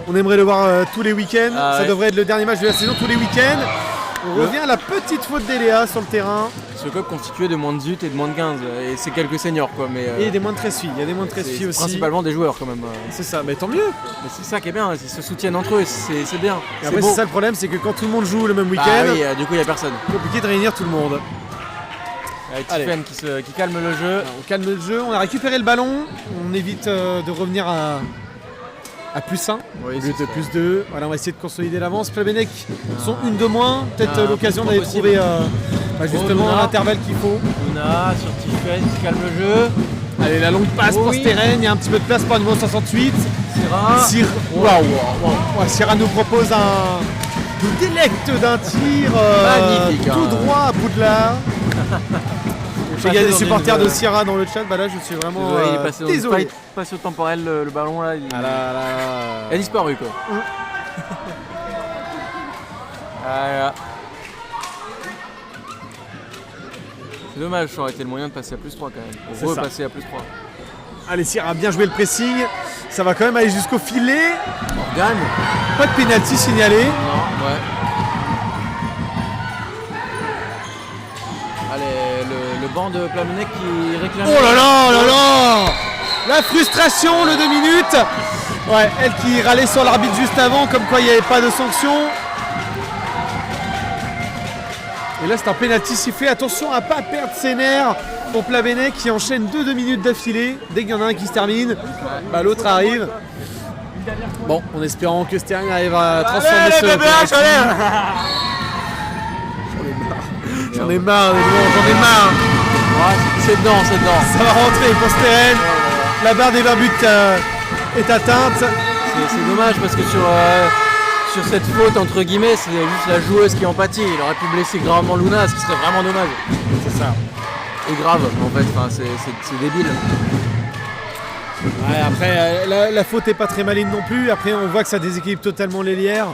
On aimerait le voir tous les week-ends. Ah Ça ouais. devrait être le dernier match de la saison tous les week-ends. On Le- revient à la petite faute d'Eléa sur le terrain. ce club constitué de moins de 18 et de moins de 15. Et c'est quelques seniors quoi. Mais Et des moins de 13 filles. Il y a des moins de 13 filles c'est aussi. principalement des joueurs quand même. C'est ça, mais tant mieux. Mais c'est ça qui est bien, ils se soutiennent entre eux, et c'est bien. Et après, beau. c'est ça le problème, c'est que quand tout le monde joue le même Bah week-end, oui, du coup il n'y a personne. c'est compliqué de réunir tout le monde. Avec Allez. Tiffen qui calme le jeu. Alors, on calme le jeu, on a récupéré le ballon. On évite de revenir à plus 1 Oui, au c'est lieu de ça. plus 2. Voilà, on va essayer de consolider l'avance. Plamenec sont une de moins. Peut-être Ah, l'occasion plus d'aller possible. trouver justement Luna. l'intervalle qu'il faut. Luna sur Tiffen qui calme le jeu. Allez, la longue passe pour Oui. Steren. Il y a un petit peu de place pour le numéro 68. Syrah. Waouh, Ouais, Sierra nous propose nous délecte d'un tir Magnifique, tout hein. droit à Poudlard. il y a des supporters de Sierra dans le chat, bah là je suis vraiment Désolé, il est passé dans une désolé. faille spatio-temporelle, le ballon là, il Ah là. a disparu quoi. Voilà. C'est dommage, ça aurait été le moyen de passer à plus 3 quand même. C'est On veut ça. passer à plus 3. Allez, Sierra a bien joué le pressing. Ça va quand même aller jusqu'au filet. Morgane. Pas de pénalty signalé. Non, ouais. Allez, le banc de Plamenec qui réclame. Oh là. La frustration, le 2 minutes. Ouais, elle qui râlait sur l'arbitre juste avant, comme quoi il n'y avait pas de sanction. Et là, c'est un pénalty sifflé. Attention à ne pas perdre ses nerfs pour Plamenec qui enchaîne 2 minutes d'affilée. Dès qu'il y en a un qui se termine, bah, l'autre arrive. Bon, en espérant que Sterling arrive à transformer ce penalty. J'en ai marre, j'en ai marre. Ouais, c'est dedans. Ça va rentrer pour Sterling. La barre des 20 buts est atteinte. C'est dommage parce que sur cette faute, entre guillemets, c'est juste la joueuse qui en pâtit. Il aurait pu blesser gravement Luna, ce qui serait vraiment dommage. C'est ça. Et grave, en fait, enfin, c'est débile. Ouais, après, la faute est pas très maligne non plus. Après, on voit que ça déséquilibre totalement l'Hélière.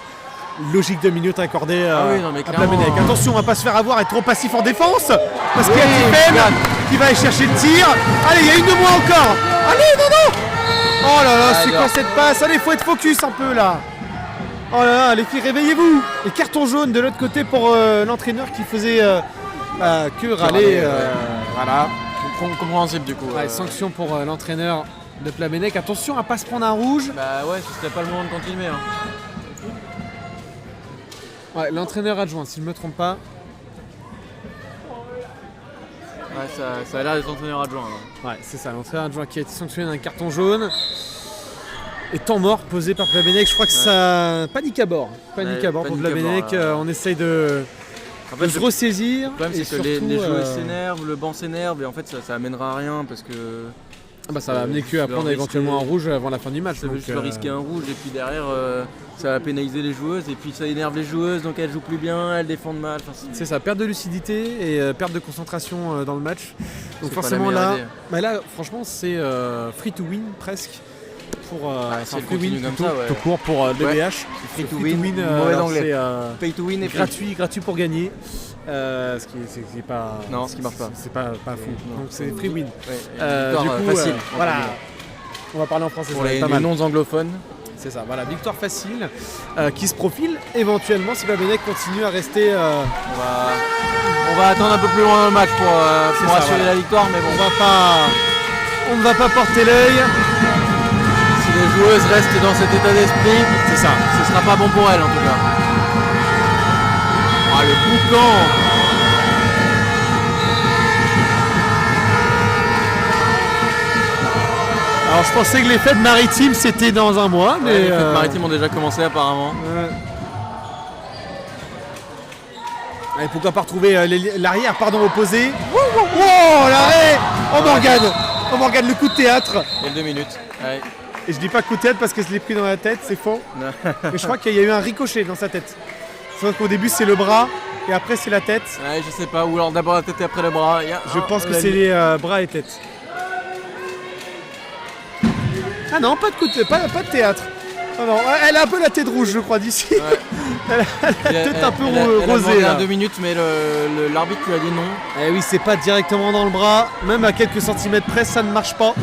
Logique 2 minutes accordée à Plamenec. Attention, on va pas se faire avoir, être trop passif en défense. Parce qu'il y a Tiffen qui va aller chercher le tir. Allez, il y a une de moins encore. Allez, non. Oh là, c'est quoi cette passe? Allez, faut être focus un peu là. Oh là là, les filles, réveillez-vous. Et carton jaune de l'autre côté pour l'entraîneur qui faisait que râler. Voilà. Compréhensible du coup. Ouais, sanction pour l'entraîneur de Plamenec. Attention à pas se prendre un rouge. Bah ouais, ce serait pas le moment de continuer. Hein. Ouais, l'entraîneur adjoint, si je ne me trompe pas. Ouais, ça a l'air d'être entraîneur adjoint. Là. Ouais, c'est ça, l'entraîneur adjoint qui a été sanctionné d'un carton jaune. Et temps mort posé par Plamenec. Je crois que ça. Panique à bord. Panique à bord pour Plamenec. On essaye de se ressaisir. Le problème, c'est que les joueurs s'énervent, le banc s'énerve, et en fait, ça amènera à rien parce que. Ah bah ça va amener qu'à prendre éventuellement un rouge avant la fin du match. Ça veut juste risquer un rouge, et puis derrière, ça va pénaliser les joueuses, et puis ça énerve les joueuses, donc elles jouent plus bien, elles défendent mal. Enfin, c'est ça, perte de lucidité et perte de concentration dans le match. Donc forcément là, franchement, c'est free to win presque. Pour free win comme ça, tout court pour le BBH. Free to win, mauvais anglais. Pay to win et gratuit pour gagner. Ce qui est pas. Non, ce qui marche pas. C'est pas fou. Donc c'est free win. Ouais, du coup, facile. Voilà. On va parler en français. Pour les non anglophones. C'est ça. Voilà, victoire facile qui se profile éventuellement si Plamenec continue à rester. On va attendre un peu plus loin dans le match pour assurer la victoire, mais bon. On ne va pas porter l'œil. Si les joueuses restent dans cet état d'esprit, c'est ça. Ce sera pas bon pour elles en tout cas. Ah, le boucan. Alors je pensais que les fêtes maritimes c'était dans un mois, mais les fêtes maritimes ont déjà commencé apparemment. Et pourquoi pas retrouver l'arrière opposé. Oh l'arrêt. Oh Morgane, le coup de théâtre. Et 2 minutes. Ouais. Et je dis pas coup de théâtre parce que je l'ai pris dans la tête, c'est faux. Mais je crois qu'il y a eu un ricochet dans sa tête. C'est vrai qu'au début c'est le bras et après c'est la tête. Ouais, je sais pas, ou alors d'abord la tête et après le bras. Je pense que c'est les bras et tête. Ah non, pas de théâtre. Oh non, elle a un peu la tête rouge, je crois, d'ici. Ouais. Elle a la tête un peu rosée. Elle a 2 minutes, mais l'arbitre lui a dit non. Eh oui, c'est pas directement dans le bras. Même à quelques centimètres près, ça ne marche pas.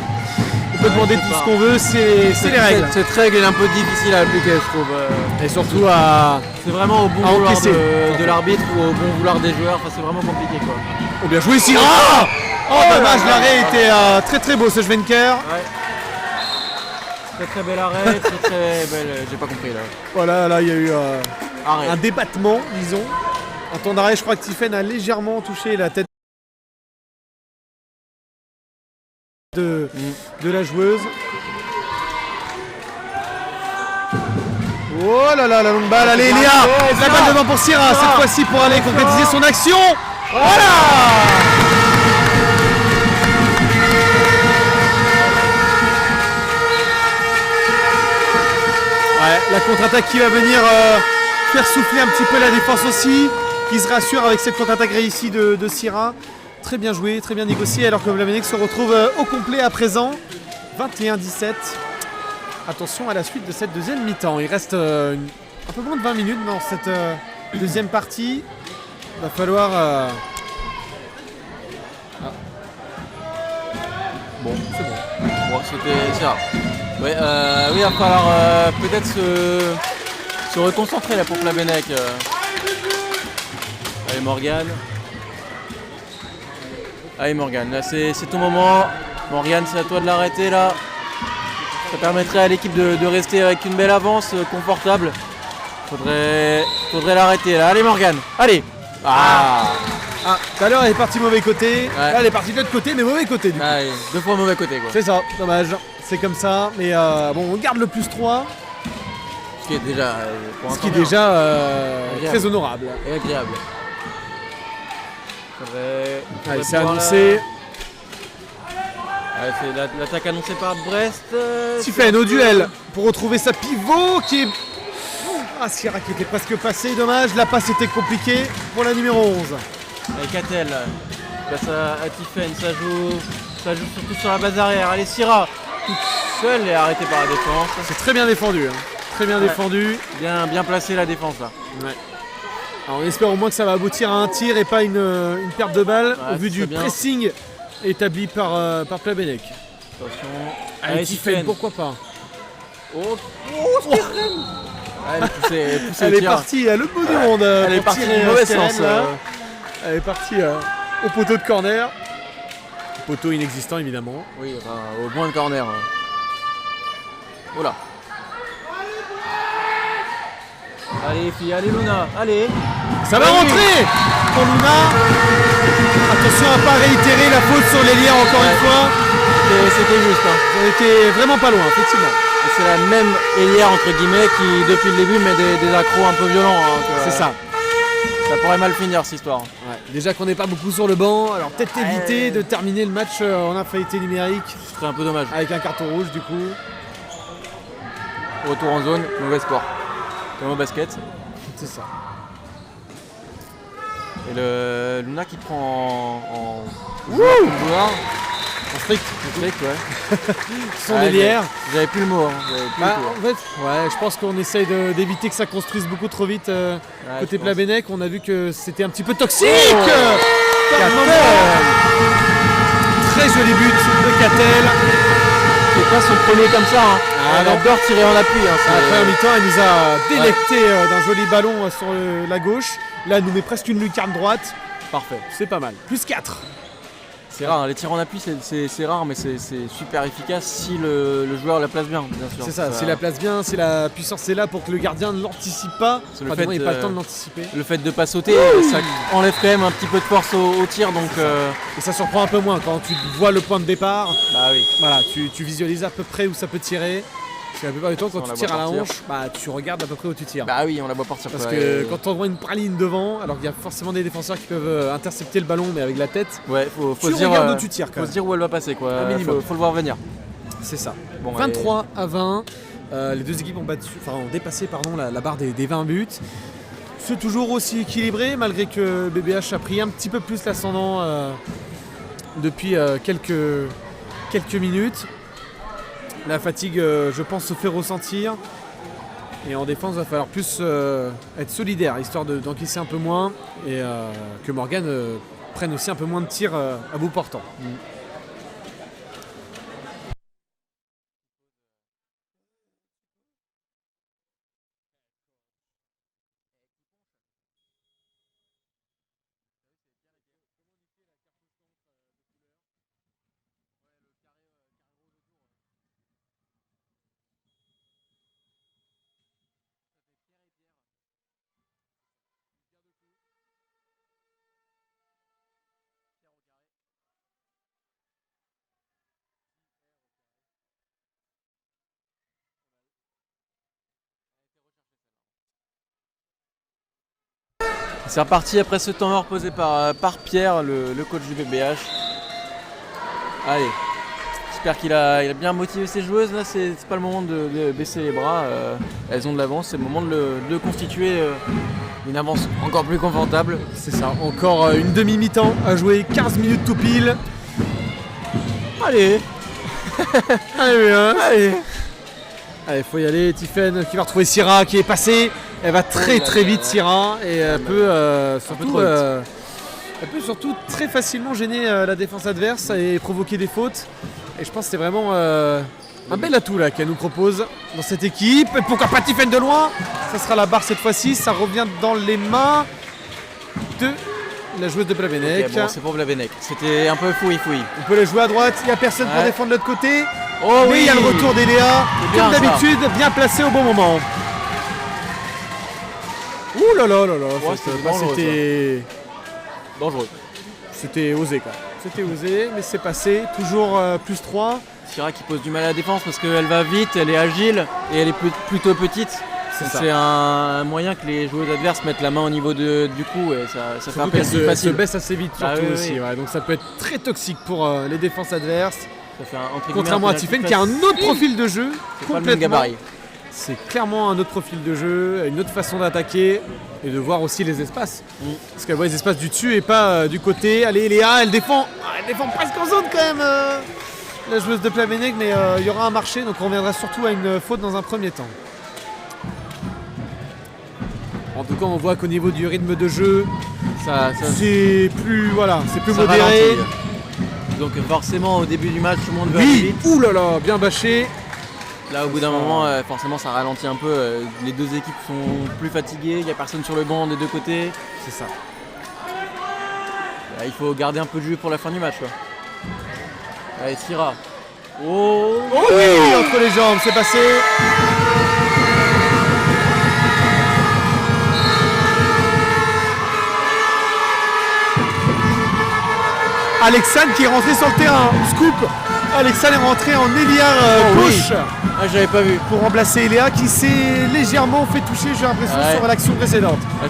On peut demander tout ce qu'on veut, c'est les règles. Cette règle est un peu difficile à appliquer, je trouve. Et surtout à. C'est vraiment au bon vouloir de l'arbitre ou au bon vouloir des joueurs. Enfin, c'est vraiment compliqué, quoi. Oh, bien joué, Sierra. Oh, dommage, l'arrêt était très très beau, ce Schwenker. Ouais. Très bel arrêt, très belle. J'ai pas compris là. Voilà, là il y a eu un débattement, disons. Un temps d'arrêt, je crois que Tiffen a légèrement touché la tête de la joueuse. Oh là là, la longue balle, allez Léa. La balle devant pour Sierra, cette fois-ci pour aller concrétiser son action. Voilà. La contre-attaque qui va venir faire souffler un petit peu la défense aussi, qui se rassure avec cette contre-attaque réussie de Sierra. Très bien joué, très bien négocié, alors que Plabennec se retrouve au complet à présent. 21-17. Attention à la suite de cette deuxième mi-temps. Il reste un peu moins de 20 minutes dans cette deuxième partie. Il va falloir... Bon, c'est bon. Bon, c'est rare. Ouais, oui, il va falloir peut-être se reconcentrer là pour Plabennec. Allez Morgane. Allez Morgane, là c'est ton moment. Morgane, c'est à toi de l'arrêter là. Ça permettrait à l'équipe de rester avec une belle avance confortable. Faudrait l'arrêter là. Allez Morgane, allez. Tout à l'heure elle est partie mauvais côté. Ouais. Là elle est partie de l'autre côté, mais mauvais côté du coup. Allez, 2 fois mauvais côté quoi. C'est ça, dommage. C'est comme ça. Mais bon, on garde le +3. Ce qui est déjà pour un Ce qui est tournoi, déjà très honorable. et agréable. Allez, c'est annoncé. Allez, c'est l'attaque annoncée par Brest. Tiffen au duel pour retrouver sa pivot qui est... Sierra qui était presque passé, dommage. La passe était compliquée pour la numéro 11. Avec Catel, passe à Tiffen, ça joue surtout sur la base arrière. Allez, Sierra, toute seule et arrêtée par la défense. C'est très bien défendu. Très bien défendu. Bien placé la défense là. Ouais. Alors, on espère au moins que ça va aboutir à un tir et pas une perte de balle Ouais, au vu ce du serait bien. pressing établi par Plabennec. Attention. Allez, Tiffen, pourquoi pas. Allez, poussez Elle le est tir. partie à l'autre bout du monde. Elle est pour partie tirer dans le mauvais Steren, sens. là. Elle est partie au poteau de corner. Poteau inexistant évidemment. Oui, enfin, au point de corner. Voilà. Allez filles, allez Luna, allez. Ça va rentrer pour Luna. Attention à ne pas réitérer la faute sur l'ailier encore une fois. C'était juste. Hein. On était vraiment pas loin, effectivement. Et c'est la même ailière entre guillemets qui depuis le début met des accros un peu violents. Hein, C'est ça. Ça pourrait mal finir cette histoire. Ouais. Déjà qu'on n'est pas beaucoup sur le banc, alors peut-être éviter de terminer le match en infailité numérique Ce serait un peu dommage. avec un carton rouge du coup. Retour en zone, mauvais sport. Comme au basket. C'est ça. Et le Luna qui prend en joueur. En strict, Strict, ouais. son Ouais, ailière. J'avais plus le mot. Hein. J'avais plus Bah, le tout, hein. en fait, ouais, je pense qu'on essaye d'éviter que ça construise beaucoup trop vite Ouais, côté je pense. Plabennec. On a vu que c'était un petit peu toxique. Oh, Par moment. Très joli but de Catel. C'est pas son premier comme ça. Hein. Ah, Elle non. adore tirer en appui. Hein. À la C'est- première mi-temps, elle nous a délecté d'un joli ballon sur la gauche. Là, elle nous met presque une lucarne droite. Parfait. C'est pas mal. Plus 4. C'est rare, hein. Les tirs en appui c'est rare, mais c'est super efficace si le joueur la place bien sûr. C'est ça, si la place bien, si la puissance est là pour que le gardien ne l'anticipe pas. C'est le Enfin, fait du moins, il n'a pas de- le temps de l'anticiper. Le fait de pas sauter, ça enlève quand même un petit peu de force au tir, donc Et ça surprend un peu moins quand tu vois le point de départ. bah oui. Voilà, tu visualises à peu près où ça peut tirer. Parce que la plupart du temps, quand On tu la tires voit à la partir. hanche, bah, tu regardes à peu près où tu tires. Bah oui, on la voit partir. Parce quoi. que Et- quand on voit une praline devant, alors qu'il y a forcément des défenseurs qui peuvent intercepter le ballon, mais avec la tête, ouais, faut tu se dire regardes où tu tires quand faut même. se dire où elle va passer quoi. Un minimum. Faut le voir venir. C'est ça. Bon, 23-20. Les deux équipes ont dépassé la barre des 20 buts. C'est toujours aussi équilibré, malgré que BBH a pris un petit peu plus l'ascendant depuis quelques minutes. La fatigue, je pense, se fait ressentir. Et en défense, il va falloir plus être solidaire, histoire d'encaisser un peu moins et que Morgan prenne aussi un peu moins de tirs à bout portant. C'est reparti après ce temps mort posé par Pierre, le coach du BBH. Allez, j'espère qu'il a bien motivé ses joueuses. Là, c'est pas le moment de baisser les bras. Elles ont de l'avance, c'est le moment de constituer Une avance encore plus confortable. C'est ça, encore une demi-mi-temps à jouer, 15 minutes tout pile. Allez. Allez, hein. Allez. Allez, faut y aller. Tiffen qui va retrouver Syrah qui est passée. Elle va très vite, Syrah, et elle peut surtout très facilement gêner la défense adverse et provoquer des fautes. Et je pense que c'est vraiment un bel atout là qu'elle nous propose dans cette équipe. Et pourquoi pas Tiffen de loin? Ça sera la barre cette fois-ci. Ça revient dans les mains de la joueuse de Blabenec. Okay, bon, c'est pour Blabenec. C'était un peu fouille. On peut les jouer à droite. Il n'y a personne pour défendre de l'autre côté. Oh, mais il y a le retour d'Eléa. Comme d'habitude, bien placé au bon moment. Ouh là là là là. C'était dangereux. C'était osé quoi. C'était osé, mais c'est passé. Toujours plus 3. Syrah qui pose du mal à la défense parce qu'elle va vite, elle est agile et elle est plutôt petite. C'est un moyen que les joueuses adverses mettent la main au niveau du cou et ça fait un peu plus facile. Se baisse assez vite surtout aussi. Oui. Ouais, donc ça peut être très toxique pour les défenses adverses. Ça fait contrairement à Tiffen qui a un autre profil de jeu. Complètement. C'est clairement un autre profil de jeu, une autre façon d'attaquer et de voir aussi les espaces. Parce qu'elle voit les espaces du dessus et pas du côté. Allez Léa, elle défend presque en zone quand même, la joueuse de Blabenec, mais il y aura un marché, donc on reviendra surtout à une faute dans un premier temps. En tout cas, on voit qu'au niveau du rythme de jeu, c'est plus modéré. Ralentit. Donc forcément, au début du match, tout le monde veut aller vite. Ouh là là, bien bâché. Là, au bout d'un moment, forcément, ça ralentit un peu. Les deux équipes sont plus fatiguées. Il n'y a personne sur le banc des deux côtés. C'est ça. Là, il faut garder un peu de jus pour la fin du match, quoi. Allez, Syrah. Oh oui, entre les jambes, c'est passé. Alexandre qui est rentré sur le terrain. Scoop. Alexandre est rentré en ailière gauche. Oui. Ah, j'avais pas vu. Pour remplacer Eléa qui s'est légèrement fait toucher, j'ai l'impression, sur l'action précédente. Elle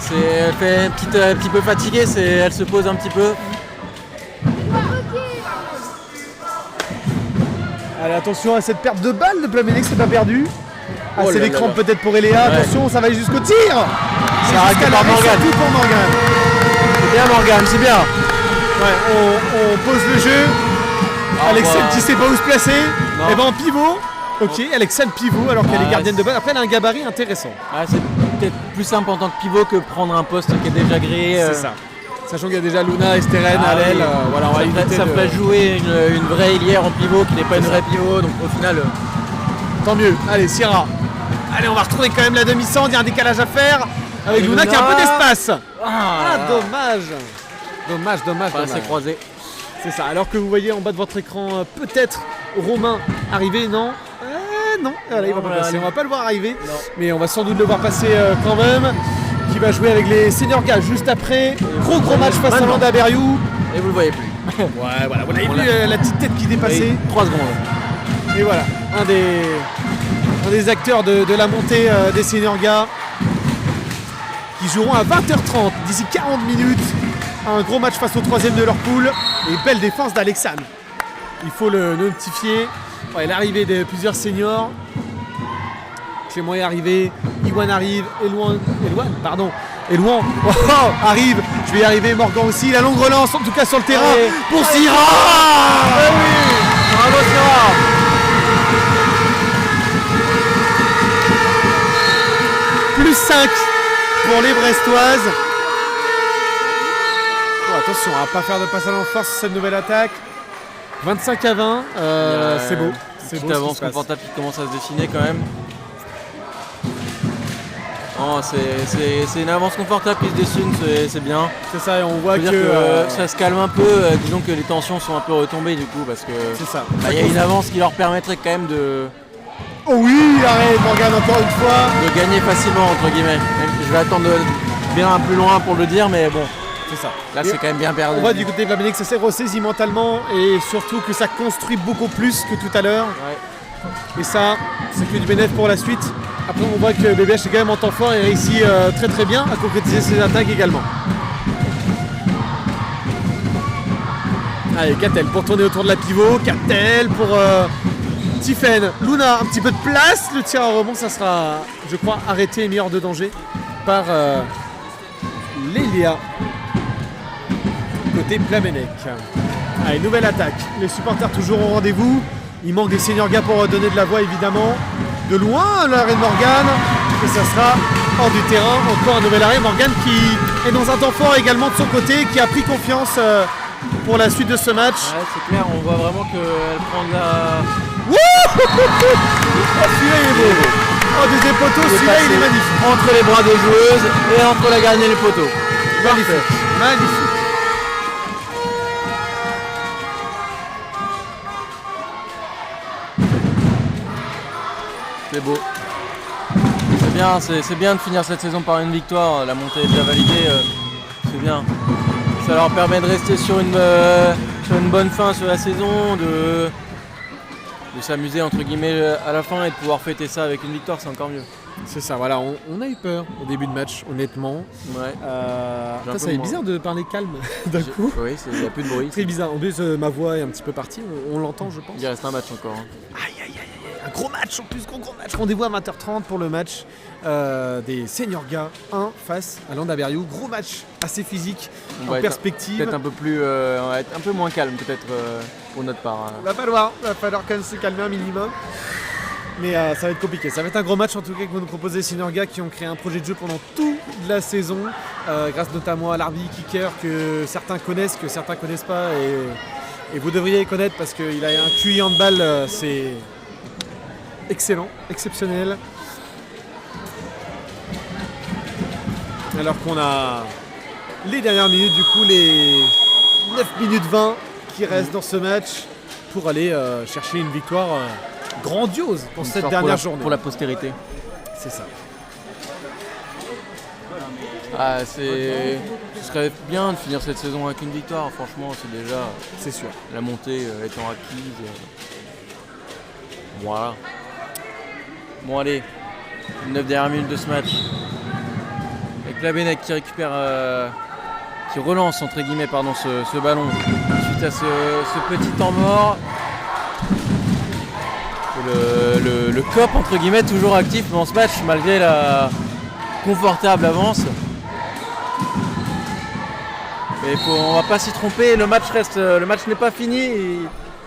fait un petit peu fatiguée, elle se pose un petit peu. Allez, attention à cette perte de balle de Blabenec, c'est pas perdu. C'est des crampes peut-être pour Eléa. Attention, ça va aller jusqu'au tir. Ça arrête par Morgane. Tout pour Morgane. C'est bien Morgane, c'est bien. Ouais, on pose le jeu. Alexandre qui sait pas où se placer. Et ben en pivot. Ok, Alexandre pivot alors qu'elle est gardienne de balle. Après, elle a un gabarit intéressant. C'est peut-être plus simple en tant que pivot que prendre un poste qui est déjà gréé. C'est ça. Sachant qu'il y a déjà Luna et Steren à l'aile. Voilà, ça ferait jouer une vraie ailière en pivot qui n'est pas une vraie pivot. Donc au final, tant mieux. Allez, Syrah. Allez, on va retrouver quand même la demi-cendre. Il y a un décalage à faire avec Luna qui a un peu d'espace. Dommage. Dommage. C'est croisé. C'est ça. Alors que vous voyez en bas de votre écran, peut-être Romain arriver, non? Non, voilà, il va pas passer. On va pas le voir arriver, mais on va sans doute le voir passer quand même. Qui va jouer avec les seniors gars juste après. Gros match face à Landa Berriou. Et vous le voyez plus. Voilà, vous avez vu la petite tête qui dépassait. 3 secondes. Et voilà, un des acteurs de la montée des seniors gars qui joueront à 20h30 d'ici 40 minutes. Un gros match face au troisième de leur poule. Et belle défense d'Alexandre. Il faut le notifier. L'arrivée de plusieurs seniors. Clément est arrivé, Iwan arrive, Elouan arrive, je vais y arriver, Morgan aussi, la longue relance en tout cas sur le terrain pour Syrah. Bravo Syrah. Plus 5 pour les Brestoises. Attention à ne pas faire de passage en force sur cette nouvelle attaque. 25-20, c'est beau. C'est beau. Avance confortable qui commence à se dessiner quand même. Oh, c'est une avance confortable qui se dessine, c'est bien. C'est ça, et on voit que ça se calme un peu. Disons que les tensions sont un peu retombées du coup parce que c'est ça. Il y a une avance qui leur permettrait quand même de. Oh oui, arrête Morgane encore une fois. De gagner facilement entre guillemets. Je vais attendre bien plus loin pour le dire, mais bon. C'est ça. Là, c'est quand même bien perdu. On voit du côté de Blabenec, ça s'est ressaisi mentalement et surtout que ça construit beaucoup plus que tout à l'heure. Et ça, c'est que du bénéfice pour la suite. Après, on voit que BBH est quand même en temps fort et réussit très bien à concrétiser ses attaques également. Allez, Catel pour tourner autour de la pivot. Catel pour Tiffen. Luna, un petit peu de place. Le tir à rebond, ça sera, je crois, arrêté et mis hors de danger par Lélia côté Plabennec. Allez, nouvelle attaque. Les supporters toujours au rendez-vous. Il manque des seniors gars pour donner de la voix évidemment. De loin l'arrêt de Morgan. Et ça sera hors du terrain. Encore un nouvel arrêt. Morgan qui est dans un temps fort également de son côté, qui a pris confiance pour la suite de ce match. Ouais, c'est clair, on voit vraiment qu'elle prend de la... Celui-là il est beau. Oh, deuxième poteau, celui-là il est magnifique. Entre les bras des joueuses et entre la gardienne et le poteau. Magnifique. Magnifique. C'est beau. C'est bien de finir cette saison par une victoire. La montée est déjà validée. C'est bien. Ça leur permet de rester sur une bonne fin sur la saison, de s'amuser entre guillemets à la fin et de pouvoir fêter ça avec une victoire, c'est encore mieux. C'est ça, voilà, on a eu peur au début de match, honnêtement. Ouais. Ça va être bizarre de parler calme d'un coup. Oui, il n'y a plus de bruit. Très bizarre. En plus, ma voix est un petit peu partie, on l'entend, je pense. Il reste un match encore. Hein. Aïe, aïe, aïe, aïe. Un gros match en plus, gros match. Rendez-vous à 20h30 pour le match des seniors gars 1 face à Landaberiou. Gros match assez physique, en perspective. Peut-être un peu plus, on va être un peu moins calme peut-être pour notre part. Va falloir quand même se calmer un minimum. Mais ça va être compliqué. Ça va être un gros match en tout cas que vont nous proposer les seniors gars qui ont créé un projet de jeu pendant toute la saison, grâce notamment à l'Arby Kicker que certains connaissent, que certains connaissent pas, et vous devriez les connaître parce qu'il a un QI handball, c'est excellent, exceptionnel. Alors qu'on a les dernières minutes, du coup les 9 minutes 20 qui restent dans ce match pour aller chercher une victoire grandiose pour cette dernière journée. Pour la postérité. C'est ça. Ce serait bien de finir cette saison avec une victoire, franchement, c'est déjà... C'est sûr. La montée étant acquise. Voilà. Bon allez, 9 dernières minutes de ce match. Avec Plabennec qui récupère, qui relance entre guillemets ce ballon suite à ce petit temps mort. Le COP entre guillemets toujours actif dans ce match malgré la confortable avance. Mais on va pas s'y tromper, le match n'est pas fini et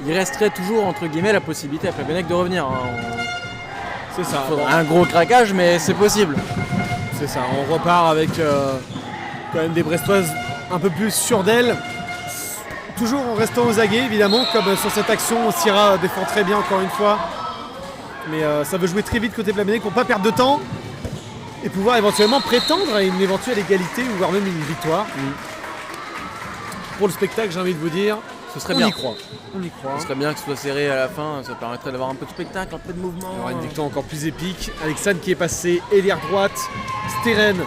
il resterait toujours entre guillemets la possibilité à Plabennec de revenir. C'est ça. Il faudra un gros craquage mais c'est possible. C'est ça, on repart avec quand même des Brestoises un peu plus sûres d'elles. Toujours en restant aux aguets évidemment, comme sur cette action, Syrah défend très bien encore une fois. Mais ça veut jouer très vite côté Plabennec pour ne pas perdre de temps et pouvoir éventuellement prétendre à une éventuelle égalité ou voire même une victoire. Pour le spectacle, j'ai envie de vous dire, ce serait bien. On y croit. Ce serait bien que ce soit serré à la fin, ça permettrait d'avoir un peu de spectacle, un peu de mouvement. Il y aura une victoire encore plus épique. Alexandre qui est passé ailière droite, Steren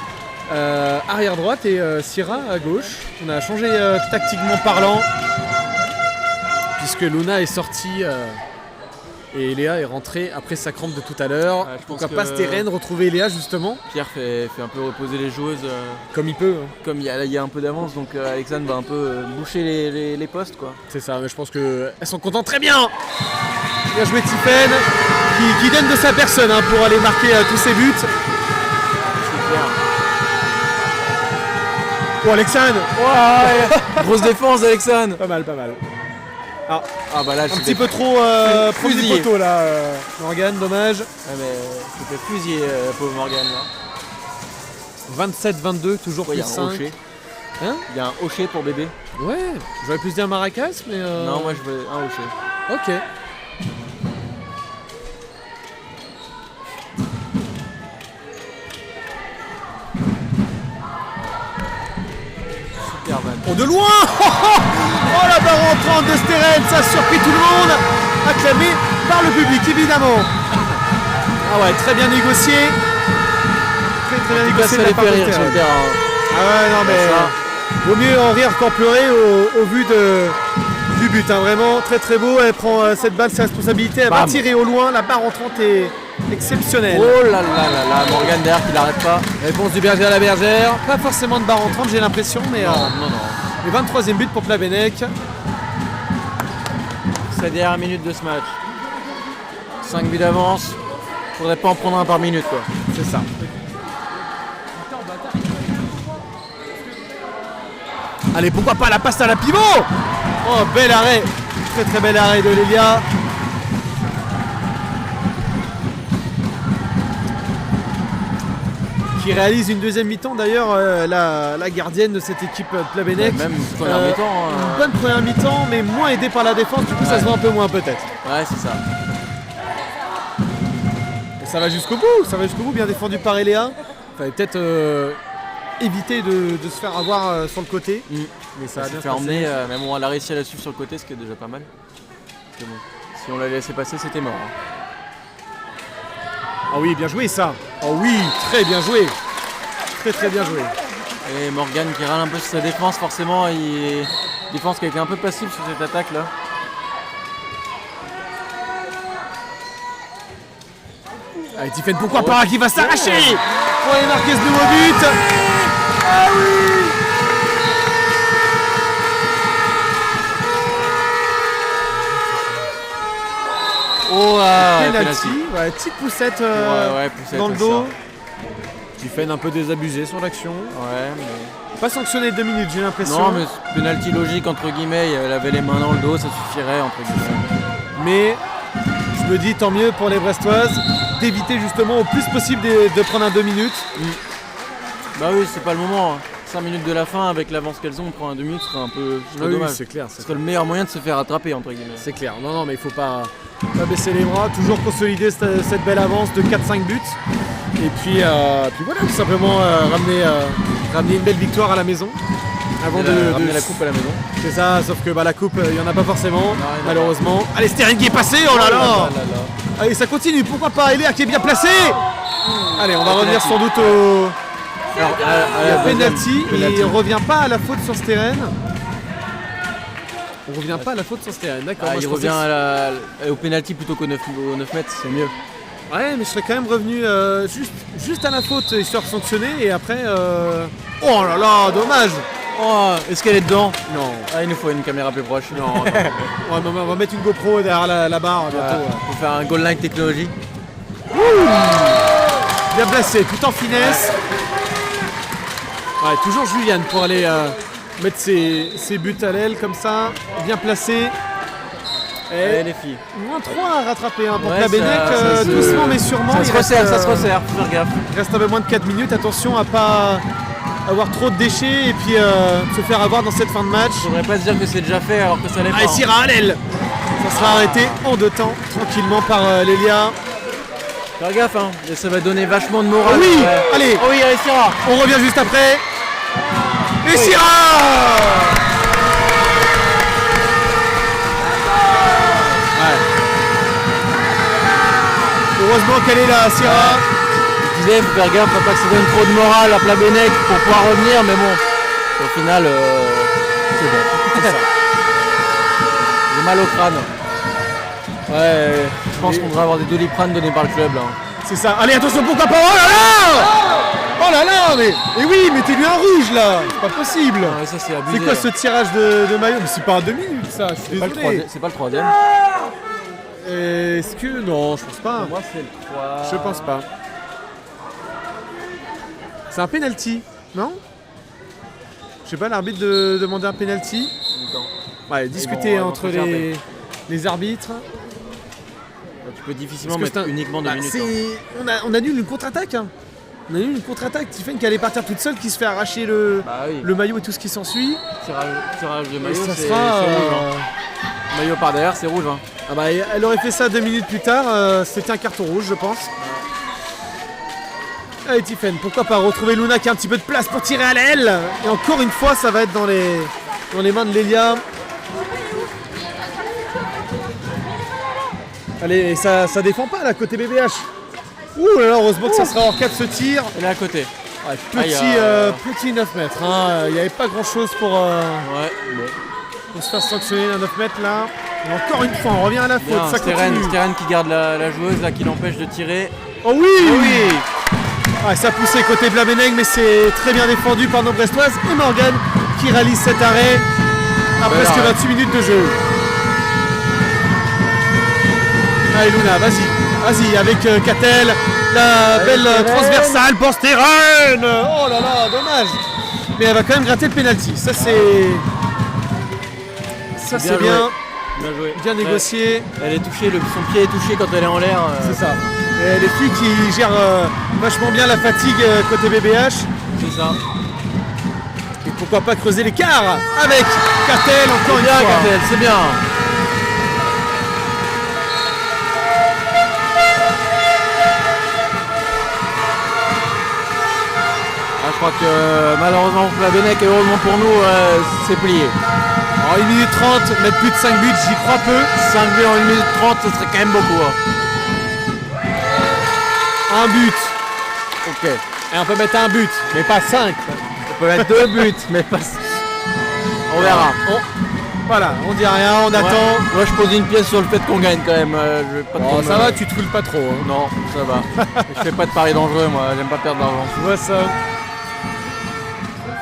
arrière droite et Syrah à gauche. On a changé tactiquement parlant puisque Luna est sortie et Léa est rentrée après sa crampe de tout à l'heure. Pourquoi pas Steren retrouver Léa justement. Pierre fait un peu reposer les joueuses comme il peut. Comme il y a un peu d'avance, donc Alexandre va un peu boucher les postes quoi. C'est ça, mais je pense qu'elles sont contentes. Très bien. Bien joué Tiffen qui donne de sa personne pour aller marquer tous ses buts. C'est clair. Oh Alexandre. Grosse défense Alexandre. Pas mal. Ah bah là, un petit peu trop premier poteau là, Morgan, dommage. Mais c'était fusillé pauvre Morgan là. 27-22, toujours plus 5. Hein il y a un hocher pour bébé. Ouais, j'aurais pu se dire Maracas, mais non, moi je veux un hocher. Ok. Super van. Oh de loin. Oh la barre entrante de Steren, ça a surpris tout le monde. Acclamé par le public évidemment. Ah ouais, très bien négocié. Très bien négocié. Ça les fait rire sur le terrain. Ah ouais, non mais vaut mieux en rire qu'en pleurer au vu du but. Vraiment très beau. Elle prend cette balle, ses responsabilités. Elle va tirer au loin. La barre entrante est exceptionnelle. Oh là là, Morgan derrière qui n'arrête pas. Réponse du berger à la bergère. Pas forcément de barre entrante, j'ai l'impression, mais non. Le 23e but pour Plabennec. C'est la dernière minute de ce match. 5 buts d'avance. Faudrait pas en prendre un par minute quoi. C'est ça. Allez, pourquoi pas la passe à la pivot. Oh, bel arrêt. Très très bel arrêt de Lélia. Qui réalise une deuxième mi-temps d'ailleurs, la gardienne de cette équipe de Plabennec. Même première mi-temps. Une bonne première mi-temps, mais moins aidée par la défense, du coup ça se voit un peu moins peut-être. Ouais, c'est ça. Et ça va jusqu'au bout, bien défendu par Eléa. Fallait peut-être éviter de se faire avoir sur le côté. Mais ça a bien fait emmener, mais bon, elle a réussi à la suivre sur le côté, ce qui est déjà pas mal. Mais bon, si on l'avait laissé passer, c'était mort. Ah oui, bien joué ça. Oh oui, très bien joué. Très très bien joué. Et Morgan qui râle un peu sur sa défense, forcément, défense qui a été un peu passive sur cette attaque là. Allez, Tiffen, pourquoi pas, qui va s'arracher pour aller marquer ce nouveau but. Ah oui. Oh, penalty. Ouais, petite poussette, poussette dans le dos. Ça. Tiffen un peu désabusé sur l'action. Ouais, mais... Pas sanctionné 2 minutes, j'ai l'impression. Non, mais penalty logique entre guillemets, elle avait les mains dans le dos, ça suffirait entre guillemets. Mais je me dis tant mieux pour les Brestoises d'éviter justement au plus possible de prendre un 2 minutes. Bah oui, c'est pas le moment. 5 minutes de la fin avec l'avance qu'elles ont, on prend un 2 minutes, ce serait un peu dommage. C'est clair. Ce serait le meilleur moyen de se faire rattraper entre guillemets. C'est clair. Non, mais il faut pas baisser les bras, toujours consolider cette belle avance de 4-5 buts. Et puis voilà, tout simplement ramener une belle victoire à la maison. Avant ramener la coupe à la maison. C'est ça, sauf que la coupe, il n'y en a pas forcément, malheureusement. Allez, Sterling qui est passé, oh là là. Allez, ça continue, pourquoi pas, Eléa qui est bien placé. Allez, on va revenir sans doute au penalty. Et on revient pas à la faute sur Steren. On revient pas à la faute sur Steren, d'accord. Il revient au penalty plutôt qu'au 9 mètres, c'est mieux. Ouais, mais je serais quand même revenu juste à la faute, histoire de sanctionner, et après... Oh là là, dommage. Oh, est-ce qu'elle est dedans? Non. Il nous faut une caméra plus proche. Non. On va mettre une GoPro derrière la barre bientôt. Pour faire un goal line technologie. Bien placé, tout en finesse. Ouais, toujours Juliane pour aller mettre ses buts à l'aile comme ça, bien placé. Et les filles. Moins 3 à rattraper pour Plabennec, doucement mais sûrement. Ça se resserre, faut faire gaffe. Il reste un peu moins de 4 minutes, attention à pas avoir trop de déchets et puis se faire avoir dans cette fin de match. Faudrait pas se dire que c'est déjà fait alors que ça l'est pas. Ah, Syrah à l'aile. Ça sera arrêté en 2 temps, tranquillement par Lélia. Faire gaffe, hein. Et ça va donner vachement de morale. Oui, allez. Oh oui, allez, Syrah. On revient juste après. Et Syrah. Heureusement qu'elle est là, Syrah. Je disais, faut faire gaffe, faut pas que ça donne trop de morale à Plabennec pour pouvoir revenir, mais bon, au final, c'est bon. C'est ça. J'ai mal au crâne. Ouais, je pense qu'on devrait avoir des Doliprane donnés par le club là. C'est ça. Allez, attention, pourquoi pas. Oh là là. Oh là là, mais oui, mettez-lui un rouge là. C'est pas possible. Ouais, ça c'est abusé. C'est quoi ce tirage de maillot? Mais c'est pas à 2 minutes ça. C'est pas le troisième. Est-ce que... Non, je pense pas. Pour moi c'est le 3. Je pense pas. C'est un penalty, non? Je sais pas, l'arbitre de demander un penalty. Ouais, discuter entre les arbitres. Tu peux difficilement mettre uniquement 2 minutes. On annule une contre-attaque. Hein. On annule une contre-attaque. Tiffen qui allait partir toute seule, qui se fait arracher le maillot et tout ce qui s'ensuit. Tirage de maillot, ça c'est sera, rouge. Hein. Maillot par derrière, c'est rouge. Hein. Ah bah, elle aurait fait ça 2 minutes plus tard, c'était un carton rouge, je pense. Allez, Tiffen, pourquoi pas retrouver Luna qui a un petit peu de place pour tirer à l'aile. Et encore une fois, ça va être dans les mains de Lélia. Allez, ça défend pas là, côté BBH. Ouh là là, heureusement que ça sera hors 4 ce tir. Elle est à côté. Ouais, petit 9 mètres. Il n'y avait pas grand chose pour se faire sanctionner un 9 mètres là. Et encore une fois, on revient à la faute. Bien, ça continue. Steren qui garde la joueuse là, qui l'empêche de tirer. Oh oui, Ouais, ça a poussé côté Plabennec, mais c'est très bien défendu par nos Brestoises. Et Morgan qui réalise cet arrêt à presque 28 minutes de jeu. Allez Luna, vas-y avec Catel, la belle transversale pour Steren. Oh là là, dommage. mais elle va quand même gratter le penalty. Ça c'est Bien bien, joué. bien négocié. Elle est touchée, son pied est touché quand elle est en l'air. C'est ça. Et les filles qui gèrent vachement bien la fatigue côté BBH. C'est ça. Et pourquoi pas creuser l'écart avec Catel encore une Bien, fois. Catel, c'est bien. Je crois que malheureusement pour la Bennec et heureusement pour nous, c'est plié. En 1 minute 30, mettre plus de 5 buts, j'y crois peu. 5 buts en 1 minute 30, ce serait quand même beaucoup. Un but. Ok. Et on peut mettre un but, mais pas 5. On peut mettre 2 buts, mais pas. On verra. Voilà, on dit rien, on attend. Moi je pose une pièce sur le fait qu'on gagne quand même. Je vais pas trop Ça va, tu te foules pas trop. Hein. Non, ça va. Je fais pas de paris dangereux, moi, j'aime pas perdre d'argent. Tu vois ça.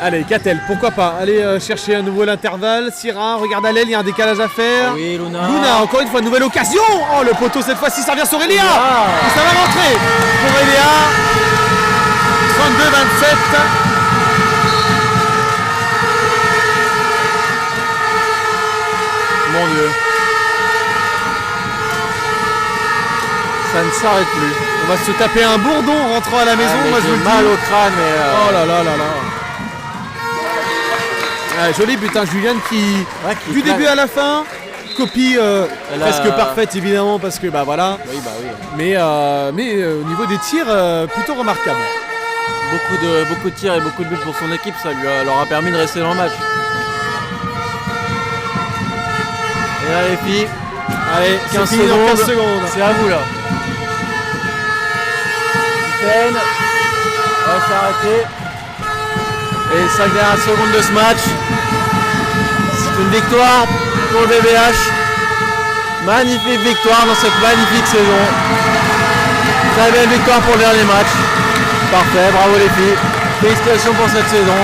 Allez, Catel, pourquoi pas. Allez chercher à nouveau l'intervalle. Syrah, regarde à l'aile, il y a un décalage à faire. Oui, Luna. Luna, encore une fois, nouvelle occasion. Oh, le poteau cette fois-ci, ça revient sur Eléa. Ah. Et ça va rentrer pour Eléa. 32-27. Mon Dieu. Ça ne s'arrête plus. On va se taper un bourdon en rentrant à la maison. Moi, je vous le dis. Mal au crâne, mais. Oh là là là là. Ah, joli but, hein, Juliane qui, du début à la fin, copie presque parfaite évidemment parce que bah voilà. Oui, bah oui. Mais au niveau des tirs, plutôt remarquable. Beaucoup de tirs et beaucoup de buts pour son équipe, ça leur a permis de rester dans le match. Et là les filles, allez, 15 fini dans 15 secondes. C'est à vous là. Peine. On va s'arrêter. Et 5 dernières secondes de ce match. C'est une victoire pour le BBH. Magnifique victoire dans cette magnifique saison. Très belle victoire pour le dernier match. Parfait, bravo les filles. Félicitations pour cette saison.